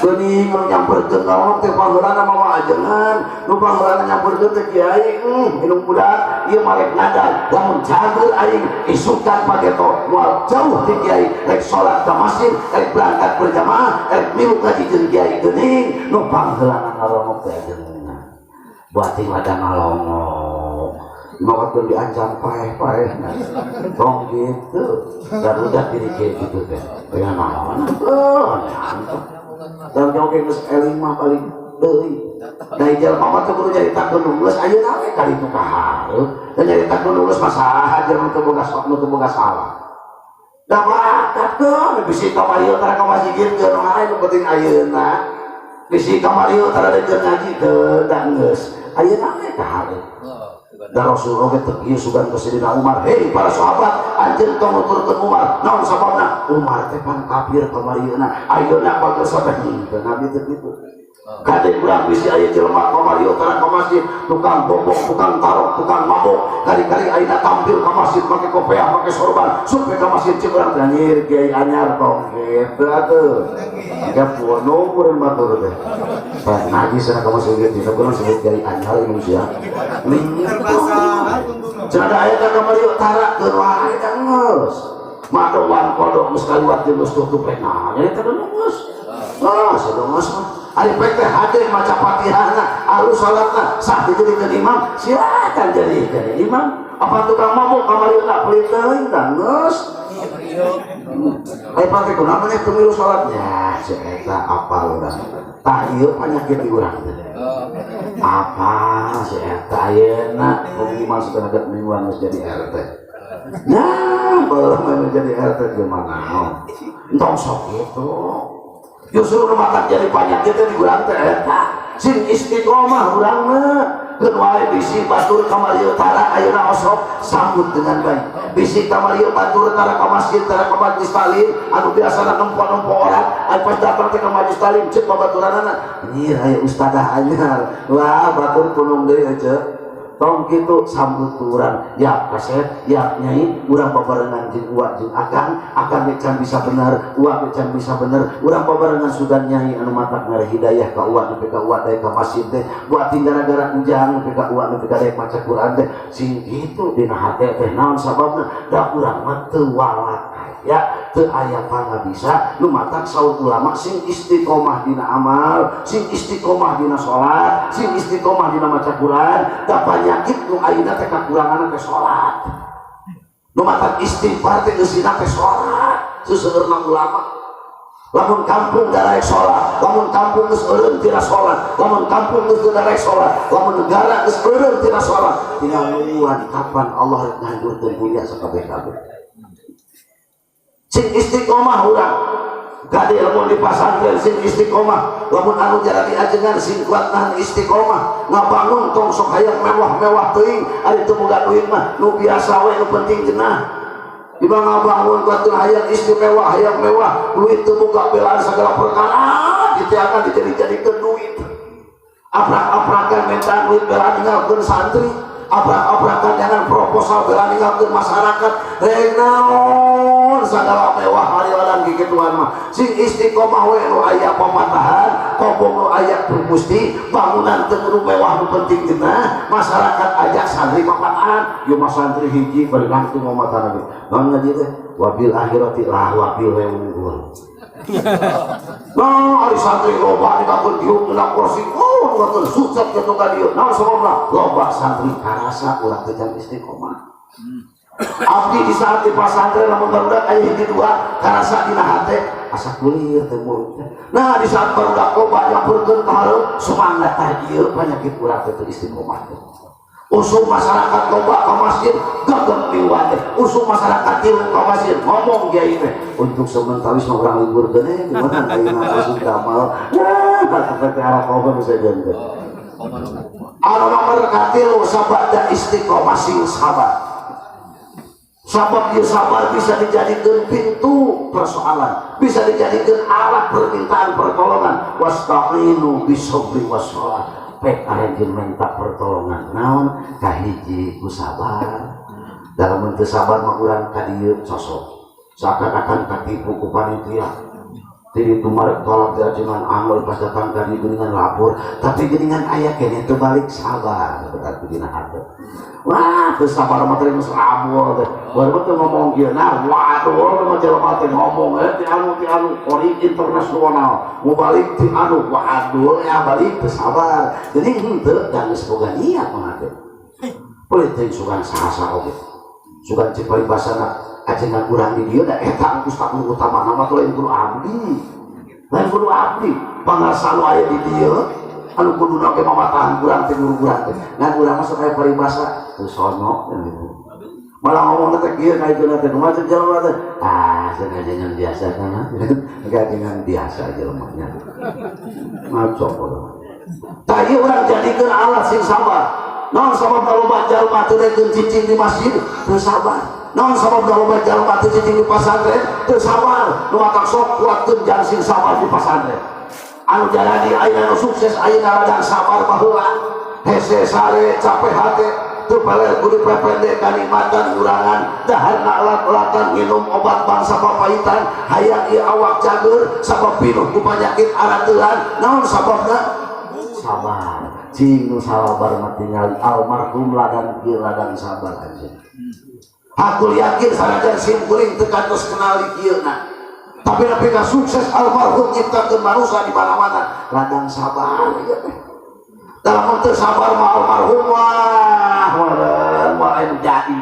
geuning nu nyampeurkeun naon teh panggeulana mah ajengan nu panggeulana nyampeurkeun teh kiai minum budak ieu mah rek ngadan lamun cager aing isukan pageto moal jauh ti kiai rek salat ka masjid rek berangkat berjamaah rek milu kaji jeung kiai geuning nu panggeulana ngalongok teh ajengan bating ladang ngalongok maka diancam paeh-paeh tong gitu garudak diri kayak gitu teh ya naon nyantep dan joge geus eling mah paling deui da jelema mah teu kudu nyaritakeun nunggus ayeuna we kali itu kahareup da nyaritakeun nunggus mah saha jeung teu boga salah da bakatkeun bisi kamarieu tara ka masjid keun ae nu penting ayeuna bisi kamarieu tara deukeut ngaji teu da geus ayeuna we kahareup dan Rasulullah tegieu sugan ke Sayyidina Umar, hei para sahabat, anjeun tong nuturkeun Umar, naon sababna? Umar teh pan kafir kamarieuna, ayeuna bageus sampai henteu Nabi teh kitu. Kade urang bisi aya jelema kamarieu tara ka masjid, tukang bobok, tukang tarok, tukang mabok, kali-kali ayeuna tampil ka masjid make kopiah, make sorban, supe ka masjid cik urang teh nyir kiai anyar tong kitu atuh. Ada pono urang batur teh. Pan ngaji sana ka masjid kitu, kunaon sebut kiai anyar Indonesia. Cenah aya ka kamarieu tara keur wae da geus. Madowan kodok geus kaliwat geus tutup pena, nya teh geus. Sedomas mah. Ari baik teh hadir maca Fatihahna, alus salatna, sah dijadikeun imam, silakan jadikeun imam. Apa tukang mabuk kamari tak pelit teuing da geus. Ai pake kunaon maneh teu milu salatnya, si eta apal urang. Tah ieu panyakit di urang teh. Apa si eta ayeuna pengumuman setelah mingguan geus jadi RT. Nah, belum menjadi RT gimana? Entong sok gitu. Justru rumah tak jadi banyak kita di urang teh eta. Sin istiqomah urangna. Keun wae bisi batur ka Mario Utara ayeuna osok sambut dengan baik. Bisi ka Mario batur tara ka masjid tara ka majlis taklim anu biasana nempo-nempo orang, pas datang teh ka majlis taklim ceuk babaturanana. Ieu aya ustadzah anyar. Wah, batur punung deui ceuk. Tong gitu sambut ku urang, ya kaset, ya nyai, urang babarengan jeung uak jeung akang can bisa bener, uak can bisa bener, urang babarengan sudan nyai anu matak ngare hidayah ka uak nepi ka uak daek ka masjid teh, buat gara-gara enjang nepi ka uak nepi ka daek maca Quran teh, sing kitu dina hate teh naon sababna? Da urang mah teu walak ya, teu aya pangabisa nu matak saur ulama sing istiqomah dina amal, sing istiqomah dina salat, sing istiqomah dina maca Quran, da penyakit nu ayeuna teh kakurangan teh salat. Nu matak istighfar teh geusina teh salat, seuseurna ulama. Lamun kampung da raek salat, lamun kampung geus eureun tina salat, lamun kampung geus teu raek salat, lamun negara geus eureun tina salat, tinggal nuhun kapan Allah rek nghancurkeun dunia sakabeh-kabeh. Sing istiqomah urang gade lamun di pasantren sing istiqomah, lamun anu jara diajengan sing kuat nahan istiqomah, ngabangun tong sok hayang mewah-mewah teuing, ari teu boga duit mah nu biasa we nu penting cenah. Iba ngabangun batur hayang istimewa, hayang mewah, duit teu boga belaan sagala perkara, ditiakan dijadi-jadikeun duit. Aprak-aprakan minta duit belaan ninggalkeun santri, aprak-aprakan jangan proposal belaan ninggalkeun masyarakat, rek naon sagala mewah hari wadang gigituan mah sing istiqomah we nu aya pamatahan kobong nu aya musti bangunan teu nu mewah nu penting cenah masyarakat ajak santri pamatahan yo mas santri hiji bari langsung mamatahan lagi naon ngaji teh wabil akhirati lah wabil unggul. Nah ari santri loba dikakeun dieu kena kursi ngakeun sukses kitu ka dieu naon sababna loba santri karasa urang teh istiqomah. Abdi di saat di pasantren lamun barudak aya hiji dua karasa dina hate asa kulir teh murug teh. Nah di saat barudak loba nyamperkeun ka hareup semangat tah ieu penyakit urang teh istiqomah teh. Usum masyarakat loba ka masjid gagem liwat teh. Usum masyarakat tilu ka masjid ngomong kiai teh untuk sementawis mah urang liburkeun teh gimana ayeuna masuk amal. Nah teh arah kowe bisa jendeun. Anu nomor katilu sabada istiqomah sing sabar. Sabab dia sabar bisa dijadikan pintu persoalan, bisa dijadikan alat permintaan pertolongan. Wasta'inu bisabri wassalah. Pek ayeuna minta pertolongan naon kahiji ku sabar. Dalam bentuk sabar mah urang ka dieu sosok. Seakan-akan katipu ku panitia. Jadi tumarek tolak jajangan angol pas datang ka dieu dengan lapor, tapi geuningan aya keneh teu balik sabar berarti dina hate. Wah, teu sabar mah teh geus abol teh. Baru teh ngomong kieu nah, waduh mah jelema teh ngomong ti anu ori internasional. Mau balik ti anu, waduh ya balik teu sabar. Jadi henteu dan geus boga niat mah teh. Poe teh sugan saha-saha oge. Sugan cek paribasana ajengan urang di dieu da eta ustaz nu utama nama teh lain kudu abdi. Lain kudu abdi. Pangarsa nu aya di dieu anu kuduna ge mamatahan urang teh guru urang teh. Ngan urang mah sok aya paribasa teu sono gitu. Malah ngomong teh kieu kaituna teh kumaha teh jelema teh. Dengan biasa kana. Enggak dengan biasa jelema nya. Ngaco podo. Tadi urang jadikeun alat sing sabar. naon sabab loba jalma teu rekeun cicing di masjid teu sabar, naon sabab loba jalma teu cicing di pasantren teu sabar, nu matak sok kuatkeun jang sing sabar di pasantren. Anu jalani ayeuna nu sukses ayeuna ladang sabar baheula, hese sare capek hate teu paler kudu pepende kanikmatan urangan daharna alat-alatan minum obat bangsa papahitan hayang ieu awak cager sabab pinuh ku panyakit arateulan. Naon sababna? Sabar. Cing nu sabar mah tinggal almarhum ladang ieu ladang sabar aja. Aku yakin sanajan simkuring teu kantos kenal dieuna, tapi nepi ka sukses almarhum nyiptakeun manusia di mana-mana ladang sabar ieu teh. Dalam teu sabar mah almarhum mah jadi.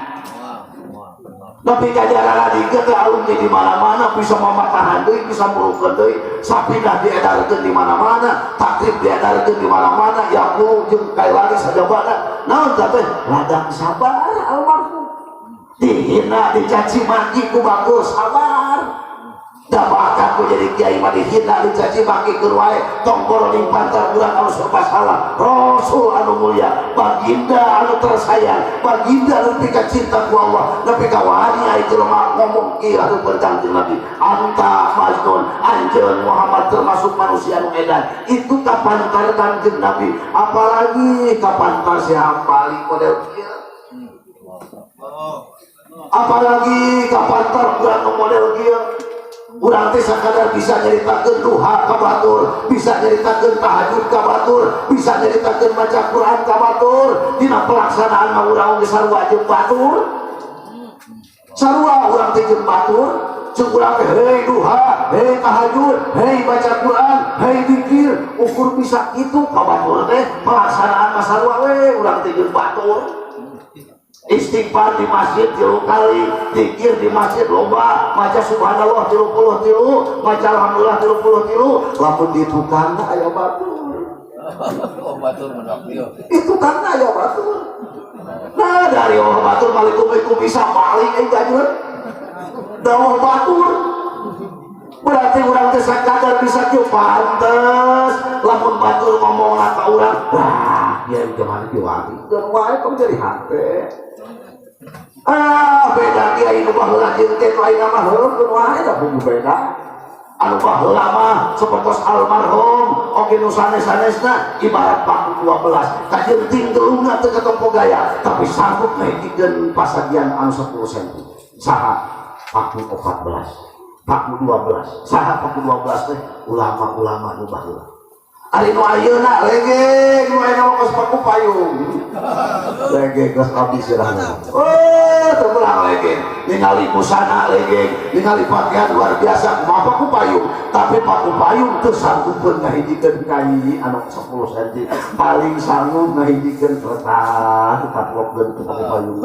Tapi kajaran adik teh alumni di mana-mana bisa mamatahan deui, bisa murukeun deui, sapidah diedarkeun di mana-mana, takrib diedarkeun di mana-mana, yaku jeung kailari sajabana. Naon teh? Ladang sabar almarhum. Dihina, dicaci maki ku bagus sabar. Da bahkan ku jadi kiai mah dihina, dicaci maki keur wae, tongkol ning pantar urang anu serba salah. Rasul anu mulia, baginda anu tersayang, baginda nepi ka cinta ku Allah, nepi ka wani aya jelema ngomong ieu anu bertang jeung Nabi. Anta majnun, anjeun Muhammad termasuk manusia anu edan. Itu kapantarkan jeung Nabi, apalagi kapantar si hafali model kieu. Apalagi kapantar urang nu model kieu. Urang teh sakadar bisa nyaritakeun duha ka batur, bisa nyaritakeun tahajud ka batur, bisa nyaritakeun maca Quran ka batur. Dina pelaksanaan mah urang geus sarua jeung batur. Sarua urang teh jeung batur, jeung urang teh heuy duha, heuy tahajud, heuy baca Quran, heuy zikir. Ukur bisa kitu ka batur teh pelaksanaan mah sarua we urang teh jeung batur. Istighfar di masjid 3 kali, zikir di masjid loba, maca subhanallah 33, maca alhamdulillah 33. Lamun di tukang aya batur. Oh batur mendak ieu. Itu karena aya batur. Nah dari orang batur malikum bisa maling gajur. Dawah batur. Berarti urang teh sakadar bisa kieu pantes. Lamun batur ngomongna ka urang, wah, ieu gimana kieu wae. Dan wae kamu jadi hate. Beda kiai nu baheula jeung teh lain mah heukeun wae da bumbu beda. Anu baheula mah sapertos almarhum oge nu sanes-sanesna ibarat paku 12 kajenting telungna teu katompo gaya tapi sanggup ngehikeun pasagian anu 10 cm. Saha paku 14, paku 12. Saha paku 12 teh ulama-ulama nu baheula. Ari nu ayeuna lege nu ayeuna kos paku payung. Lege geus abdi sirahna. Oh, terbelah lege. Ningali busana lege, ningali pakaian luar biasa kumaha paku payung. Tapi paku payung teu sanggupkeun ngahijikeun kai anu 10 cm. Paling sanggup ngahijikeun retan kaplokkeun ke paku payung.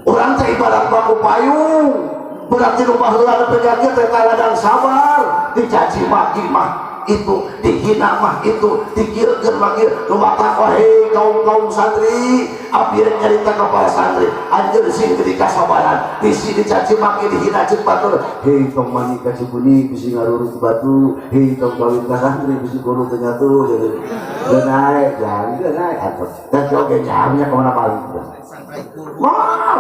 Urang teh ibarat paku payung. Berarti rumah heula pegakeun teh ladang sabar, dicaci maki mah itu, dihina mah itu, dikirkeun mah kieu. Nu matak wahai kaum santri, abdi nyarita ka para santri, anjeun sing teu dikasabaran, bisi dicaci maki dihina ceuk batur. Hei tong mani ka Cibuni bisi ngaruruk batu, hei tong kawin ka santri bisi guru teu nyatu. Geunai, geunai atuh. Dan oge jamnya ka mana balik. Wow,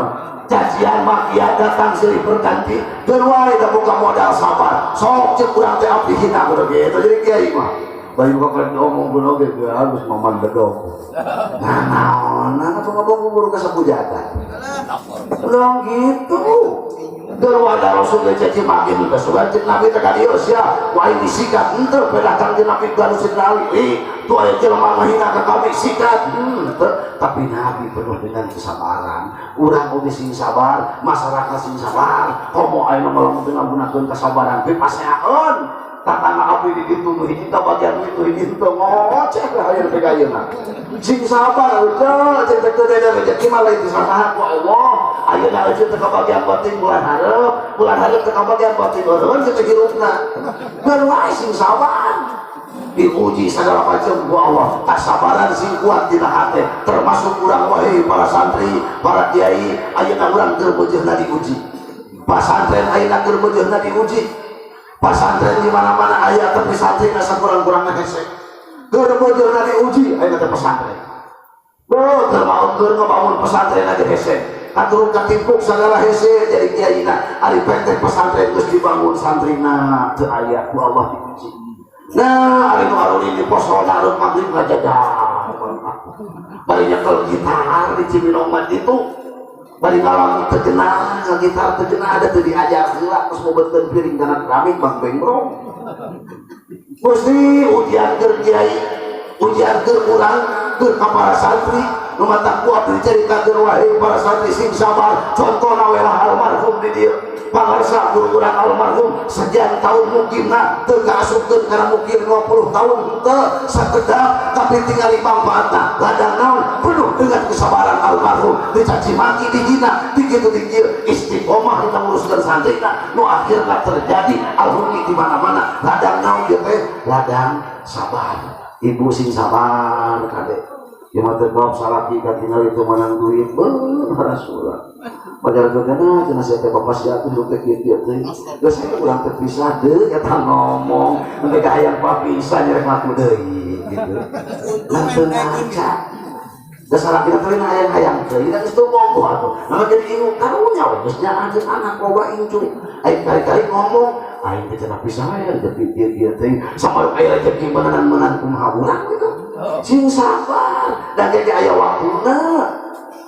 cacian makian datang silih berganti berwae da buka modal sabar sok cek urang teh abdi hina kudu kitu jadi kiai mah bayu ka ngomong oge harus maman bedog nah naon atuh ngomong umur ka sabujatan belum gitu berwada rasul caci maki nu kasugan cek nabi teh ka dieu sia wae disikat henteu pedahkan jeung nabi baru sekali tu aya jelema ngahina ka kami sikat tapi nabi penuh dengan kesabaran. Urang oge sing sabar, masyarakat sing sabar. Komo ayeuna mah dengan gunakeun kesabaran teh pasehaeun. Tatangga abdi di ditu nu hiji ka bagian itu hiji teu ngoceh aya teh ayeuna. Sing sabar eueuh cek teu dada rezeki mah lain disaha ku Allah. Ayeuna rezeki teh ka bagian batin bulan hareup teh ka bagian batin eureun cek hirupna. Geus wae sing sabar. Diuji segala macam ku Allah, kasabaran sing kuat dina hate termasuk urang wahai para santri, para kiai ayeuna urang keur beujeuhna diuji. Pasantren ayeuna keur beujeuhna diuji. Pasantren di mana-mana aya tapi santrina sakurang-kurangna hese. Keur nanti uji aya teh pesantren. Keur bangun pesantren aja hese. Katurun katimpuk segala hese jadi kiaina. Ari penteng pesantren geus dibangun santrina teu aya ku Allah diuji. Nah, ari nu harun ini posona harun maghrib ngajajar. Bari nyekel gitar di Cibinong itu. Bari ngalang terkenal, gitar terkenal ada teu diajar heula terus mobeutkeun piring kana keramik Bang Bengrong. Mesti ujian keur kiai, ujian keur urang, keur ka para santri, nu mata ku abdi caritakeun wae para santri sing sabar. Contona we lah almarhum di dieu. Pangarsa guru urang almarhum sekian tahun mukimna teu kaasupkeun kana mukim 50 tahun teu sakedap tapi tinggal manfaatna ladang naon penuh dengan kesabaran almarhum dicaci maki dihina dikitu dikieu istiqomah kita nguruskeun santrina nu akhirna terjadi alhumi di mana-mana ladang naon ieu teh ladang sabar ibu sing sabar kade ieu mah teu salaki ka tinggal itu menang duit Rasulullah Pajar gegana cenah saya teh bapak sia tunduk teh kieu teh. Geus urang teh pisah deui eta ngomong, engke hayang papisah nyerek laku deui gitu. Langsung aja. Da salakina teh hayang-hayang deui da geus teu monggo atuh. Nah jadi ingu karunya we geus nyaanjeun anak loba incu. Ai kali-kali ngomong, aing teh cenah pisah aya jadi kieu teh. Sampai aya rezeki meunang-meunang kumaha urang gitu. Sing sabar dan jadi aya waktuna.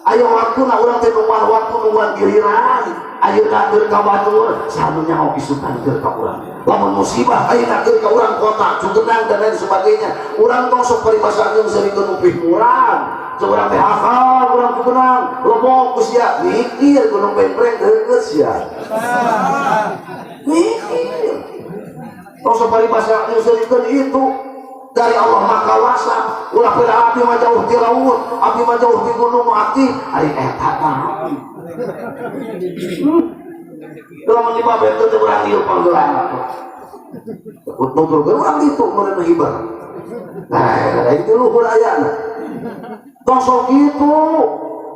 Ayo waktu na urang teh nuan waktu nuan giliran ayeuna keur ka batur sanu nyaho isukan keur ka urang lamun musibah ayeuna keur ka urang kota cugenang dan lain sebagainya urang tong sok paribasakeun sarikeun upih urang ceu urang teh hafal urang cugenang lobok ku sia mikir gunung pempreng deukeut sia mikir tong sok paribasakeun sarikeun itu dari Allah maka wasa ulah pada abdi mah jauh di laut abdi mah jauh di gunung aktif ari eta mah kalau menyebab itu urang ieu panggelan nuturkeun urang itu meureun hibar nah itu luhur ayana tong sok kitu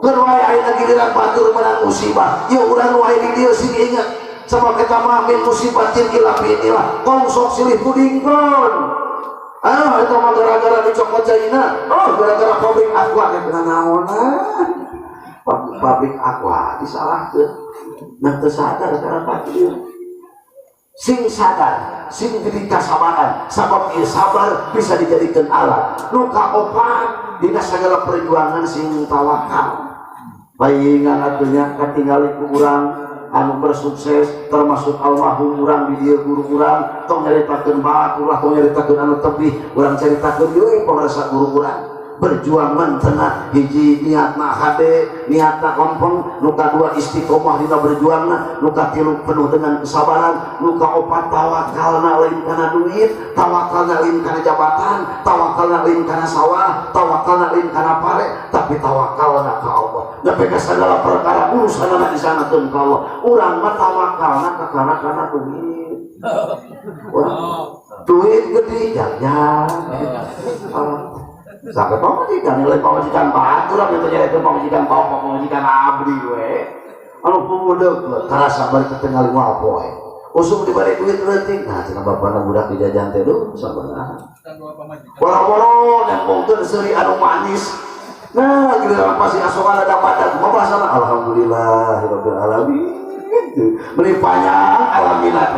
keur wae ayeuna giliran batur menang musibah ieu urang wae di dieu sing inget sabab eta mah min musibatin ila bi'illah tong sok silih pudingkeun itu mah gara-gara dicokot China gara-gara pabrik aqua kena naonan pabrik aqua disalahkeun nah teu sadar karena fakir sing sadar sing diberi kasabaran sabab ieu sabar bisa dijadikan alat nu kaopat dina sagala perjuangan sing tawakal baingan atunya katingali ku urang anu bersukses termasuk almarhum urang di dieu guru urang tong nyaritakeun baturlah tong nyaritakeun anu tebih urang caritakeun deui pamarasa guru urang berjuang mentena hiji niatna hade niatna kompeng nu kadua istiqomah dina berjuangna nu katilu penuh dengan kesabaran nu kaopat tawakalna lain kana duit tawakalna lain kana jabatan tawakalna lain kana sawah tawakalna lain kana pare tapi tawakalna ka Allah nepi ka sagala perkara urusanna di sana teu ka Allah urang mah tawakalna ka kana duit duit gede jajan sampai pamajikan nilai pamajikan batu lah gitu jadi itu pamajikan bapak pamajikan abdi we anu pemuda terasa balik ketinggalan wapo usung dibalik duit leutik nah cenah bapana budak dijajan teh duh sabaraha boro-boro nyambungkeun seuri anu manis nah giliran pasti asokan ada padat kumaha bahasana alhamdulillahirabbil alamin melimpahnya alhamdulillah.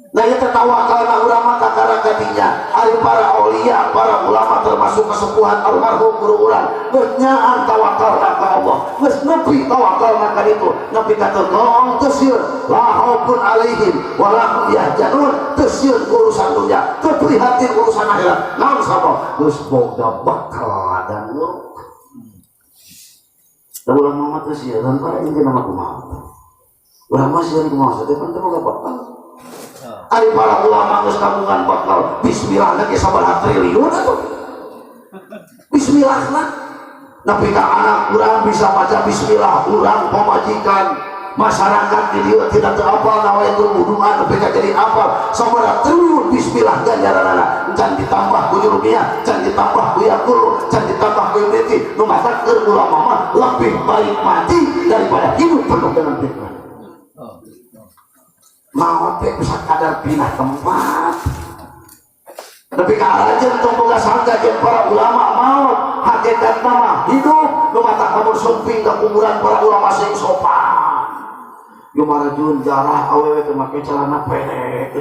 Nah ya tertawakal na ulama kakara kadinya ari para aulia para ulama termasuk kesepuhan almarhum guru urang geus nyaan tawakal ka Allah geus nepi tawakal ka ditu nepi ka tong teu sieun la haufun alaihim wa la hum yahzanun teu sieun urusan dunya teu prihatin urusan akhirat naon sabab geus boga bakal dan urang ulama mah teu sieun para inti nama kumaha ulama sieun kumaha teh pan teu boga bakal ari para ulama geus kagungan bakal bismillah lagi sabaraha triliun atuh bismillah lah nepi ka anak urang bisa baca bismillah urang pamajikan masyarakat di dieu tidak teu apal nawaitul wudu'an nepi ka jadi apal sabaraha triliun bismillah ganjaranna can ditambah ku rupiah can ditambah ku yakul can ditambah ku uniti nu mata keur ulama mah lebih baik mati daripada hidup penuh dengan fitnah mau teh bisa kadar pindah tempat tapi kalajen tong boga sangka jeung para ulama maut hakikat nama hidup nu mata kabur sumping ka kuburan para ulama sing sopan yo marajun jarah awewe teh make celana pendek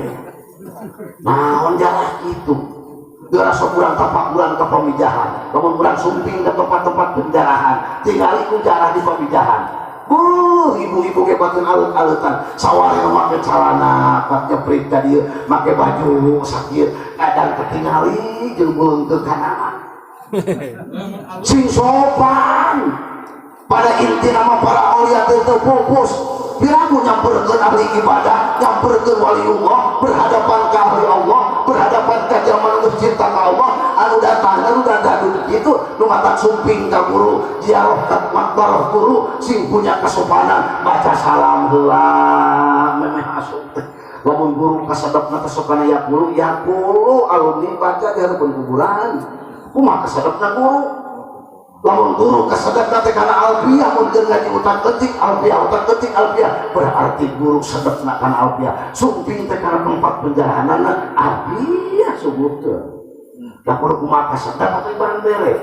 naon jarah kitu geura sokurang tapak bulan ke pamijahan lamun urang sumping ke tempat-tempat penjarahan tinggali ku jarah di pamijahan ibu-ibu ke batin alut-alutan sawari make celana pak nyeprit ka dieu make baju sakit kadang ketingali jeung beunteun kana sing sopan pada inti nama para aulia teu fokus piramu nyamperkeun ahli ibadah nyamperkeun waliullah berhadapan ka ahli Allah berhadapan ka jaman geus cinta ka Allah anu datang anu dadu kitu nu matak sumping ka guru ziarah ka makbarah guru sing punya kesopanan baca salam heula memeh asup teh lamun guru kasadepna teh sok kana ya guru alumni baca di hadapan kuburan kumaha kasadepna guru lamun guru kasadepna teh kana alfiah mun keur ngaji utak-atik alfiah berarti guru sadepna kana alfiah sumping teh kana tempat penjarahanana alfiah subutkeun da kudu kumaha kasadep atuh barang bere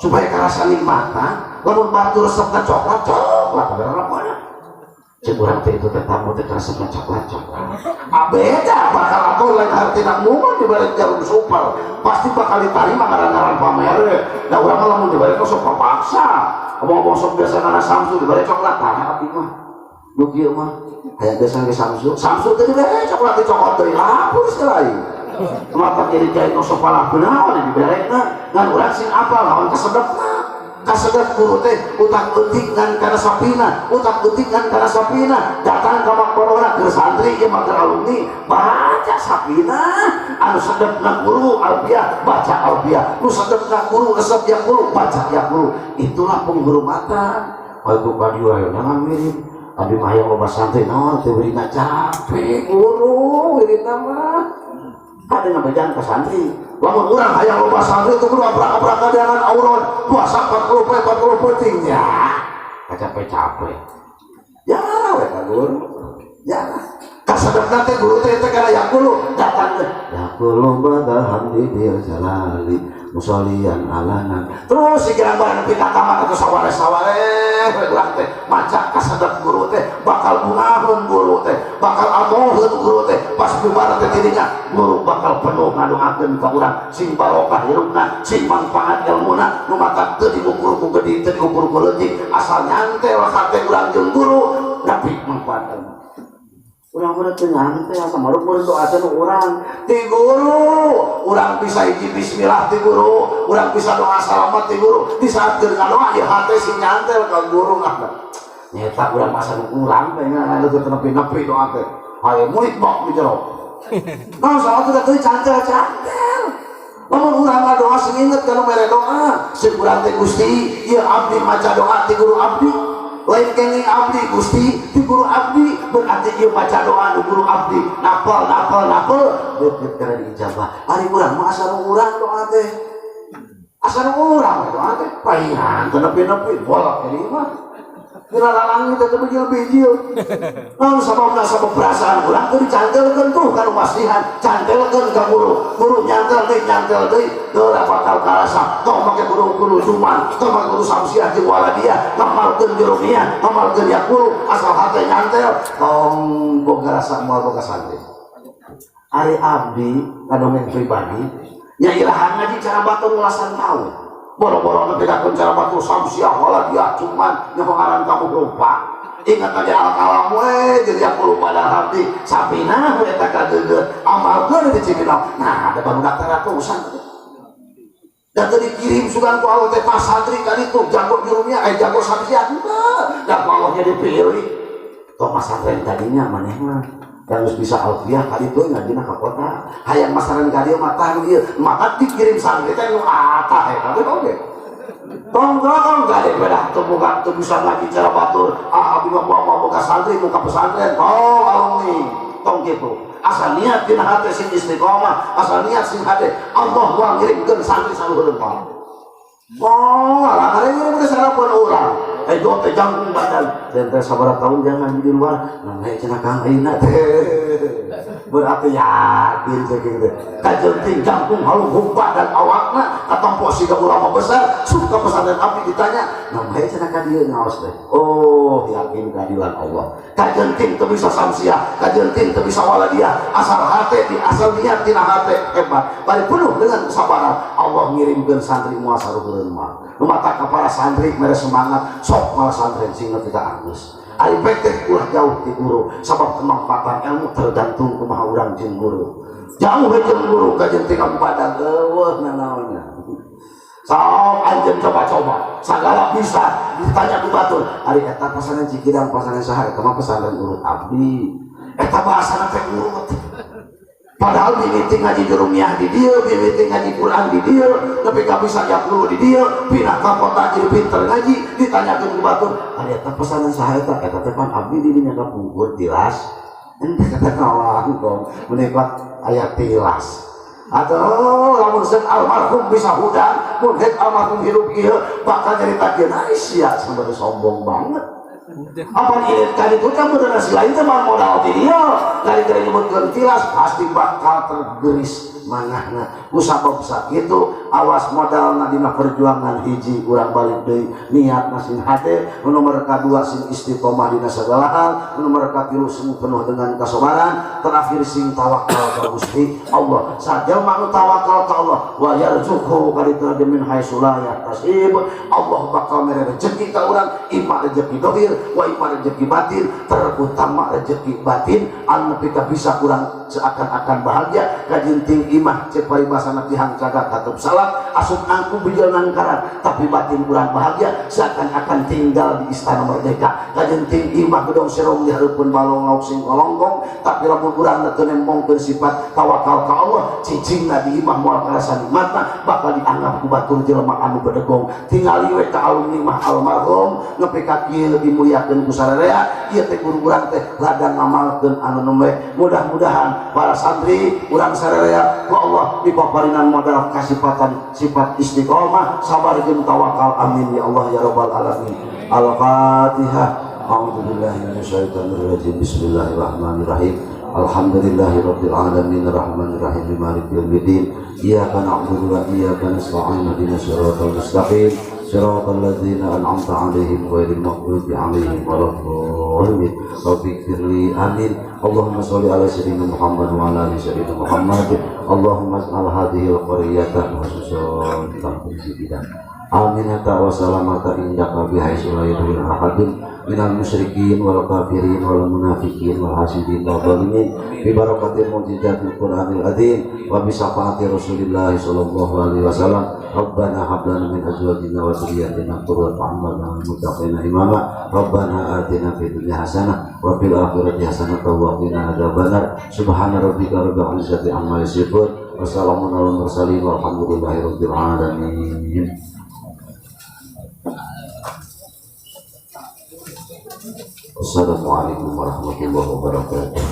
supaya karasa nikmatan lamun batu resepna coklat berapa banyak ceburang teh itu tamu teh resepna coklat beda bakal atuh lain hartina mumun dibalik jarum super pasti bakal diterima ngaran-ngaran pamer da urang mah lamun dibalik sok paksa ngomong sok biasa kana Samsu dibalik coklat tah abdi mah nu kieu mah hayang biasa ge Samsu teh dibalik coklat dicokot deui lapur sekali mata jadi jahit sok palah benaon diberekna ngan urang sing apal lawan kasedepna kasedep guru teh utak-utik ngan kana sapina datang ka makbarona keur santri ieu mah alumni baca sapina anu sedepna guru alfiah baca alfiah nu sedepna guru resep ya guru baca ya guru itulah penghormatan aku kadieu aya jangan mirip abi mah aya loba santri naon teu wirina capek guru wirina mah ada ngabejan ke santri lamun urang hayang loba santri itu kudu abrak-abrak kadangan auron puasa 40 penting ya capek ya we ka guru ya kasadepna teh guru teh kana yakulu datang teh yakulu badahan di dia jalali musolian alanan terus sikirang barang pita kamar atau saware urang teh maca kasadep guru teh bakal bungaheun guru teh bakal amoheun guru teh pas bubar teh dirinya guru bakal penuh ngadoakeun ka urang sing barokah hirupna sing manfaat ilmuna nu matak teu diukur ku gede teu diukur ku leutik asal nyantel hate urang jeung guru tapi manfaat urang mah teu nyantai asa maruk mun doakeun urang ti guru urang bisa hiji bismillah ti guru urang bisa doa salamat ti guru di saat keur ngadoa ieu hate sing nyantel ka guru ngah nyata urang masa nu urang teh anu teu nepi-nepi doa teh haye murid bok di jero nah salat teh cantel lamun urang ngadoa sing inget kana mere doa sing urang teh Gusti ieu abdi maca doa ti guru abdi lain kenging abdi Gusti di guru abdi berarti ieu maca doa di guru abdi napal beut kana diijabah ari urang mah asal urang doa teh asal urang doa teh paingan teu nepi-nepi bolak ieu mah dina lalangit teh bijil-bijil naon sababna sabab perasaan urang teu dicantelkeun tuh kana wasihan cantelkeun ka guru nyantel deui geura bakal karasa tong make guru cuman tong make guru samsiah jeung waladia ngamalkeun jurumiyah ngamalkeun yakulu asal hate nyantel tong boga rasa moal boga santri ari abdi kanomen pribadi nya ilahan ngaji cara batur ulasan tahu boro-boro nepidakeun cara batur samsiah waladia cuman nya pangaran kamu lupa ingat aja al-kalam we jadi aku lupa dah abdi sapina we eta kageget amalkeun di Cibinong nah ada barudak teh ratusan dan tadi dikirim sugan ku Allah teh pas santri kali tuh jago jurumnya jago samsiah henteu da Allahnya dipilih toh mas santri tadinya maneh mah harus bisa alfiah kali tuh ngajina ka kota hayang masaran kali mata ieu maka dikirim santri teh nu atah eta teh oge tonggang gak ada beda tuh bisa ngaji cara batur abdi mah boga santri muka pesantren alumni tong gitu asal niat dina hati sing istiqomah asal niat sing hati Allah wa ngirimkeun santri saluheureun mah alah ngirim ke sarapan urang do teh jangkung badan dan teh sabaraha tahun jangan di luar nah cenah kang ayeuna teh berarti yakin begitu. Kajenting kampung halung humpa dan awakna katompo siga ulama besar suka pesantren abdi ditanya namanya cenah ka dieu ngaos teh. Oh yakin keadilan Allah. Kajenting teu bisa samsiah, kajenting teu bisa waladiah, asal hate di asal niat tina hate hebat. Bari penuh dengan kesabaran Allah ngirimkeun santri moal saruhureun mah. Lumata ka para santri mere semangat sok malah santri sing kita angus. Ari PT ulah jauh ti guru sabab kemanfaatan ilmu tergantung kumaha urang jeung guru. Jauh jeung guru kajenting kabupaten eueuh nanaonnya. Sok anjeun coba-coba sagala bisa ditanya ku batur. Ari eta pasangan Cikidang pasangan saha eta mah pesantren urut abdi. Eta bahasana teh urut. Padahal mimiti ngaji jurumiyah di dia, mimiti ngaji Quran di dia, tapi gak bisa japlu di dia, pindah ke kota jadi pinter ngaji, ditanyakan ke batur, ada pesanan saya tak, kata tepan abdi dirinya ke punggur tilas, ente kata kawan kong, menikmat ayat tilas. Atau lamun sen almarhum bisa hudang, mungkin almarhum hidup dia, bakal nyeritakeun Aisyah sampai sombong banget. Apa ini kali itu kan bener selain teman modal dia kali-kali nyebutkan tilas pasti bakal tergeris mangahna kusabab sakitu awas modal nadina perjuangan hiji urang balik deui niat masing hate nomor kadua sing istiqomah dina sagala hal nomor katilu sing penuh dengan kesabaran terakhir sing tawakal ka Gusti Allah sajelma nu tawakal ka Allah wa yarzuqhu kalitu min haitsu la yahtasib Allah bakal mere rezeki ka urang imma rezeki dohir wa imma rezeki batin terutama rezeki batin anu pika bisa kurang seakan-akan bahagia kajinting imah cek paribasana tihang cagat katup salah asup angku bijalan karat tapi batin kurang bahagia seakan-akan tinggal di istana merdeka kajinting imah gedong serong diharupun balong lauk sing kolonggong tapi lamun kurang teu nempongkeun sifat tawakal ka Allah cicingna di imah moal karasa nikmatna bakal dianggap ku batur jelema anu bedegong tingali we ka alumni imah almarhum nepi ka kieu dimuliakeun ku sararea ieu teh guru-guru teh ladang ngamalkeun anu nembe mudah-mudahan para santri urang sararea ku Allah dipaparinan modal kasifatan sifat istiqomah sabar jeung tawakal amin ya Allah ya rabbal alamin. Al-Fatihah. A'udzubillahi minasyaitonir rajim. Bismillahirrahmanirrahim. Alhamdulillahirabbil alamin arrahmanir rahim maliki yaumiddin. Iyyaka na'budu wa iyyaka nasta'in ihdinas siratal mustaqim siratal ladzina an'amta 'alaihim ghairil maghdubi 'alaihim waladdallin. Rabbighfirli amin. Allahumma sholli ala sayyidina Muhammad wa ala ali sayyidina Muhammad. Allahumma ij'al hadhihi al-qaryata khususan tamtidan. Aminata wa salamata indaka bihaitsu la yadurru ahadun minal musyrikin wal kafirin wal munafiqin wal hasidin wal zalimin bi barakatil mu'jizatil Qur'anil azim wa bi syafaati Rasulillah sallallahu alaihi wasallam. Rabbana hab lana min azwajina wa dhurriyyatina qurrata a'yun wattaqina imama. Rabbana atina fid dunya hasanah wa fil akhirati hasanah wa qina adzabannar. Subhana rabbika rabbil izzati amma yasifun wa salamun alal mursalin walhamdulillahi rabbil alamin. Assalamualaikum warahmatullahi wabarakatuh.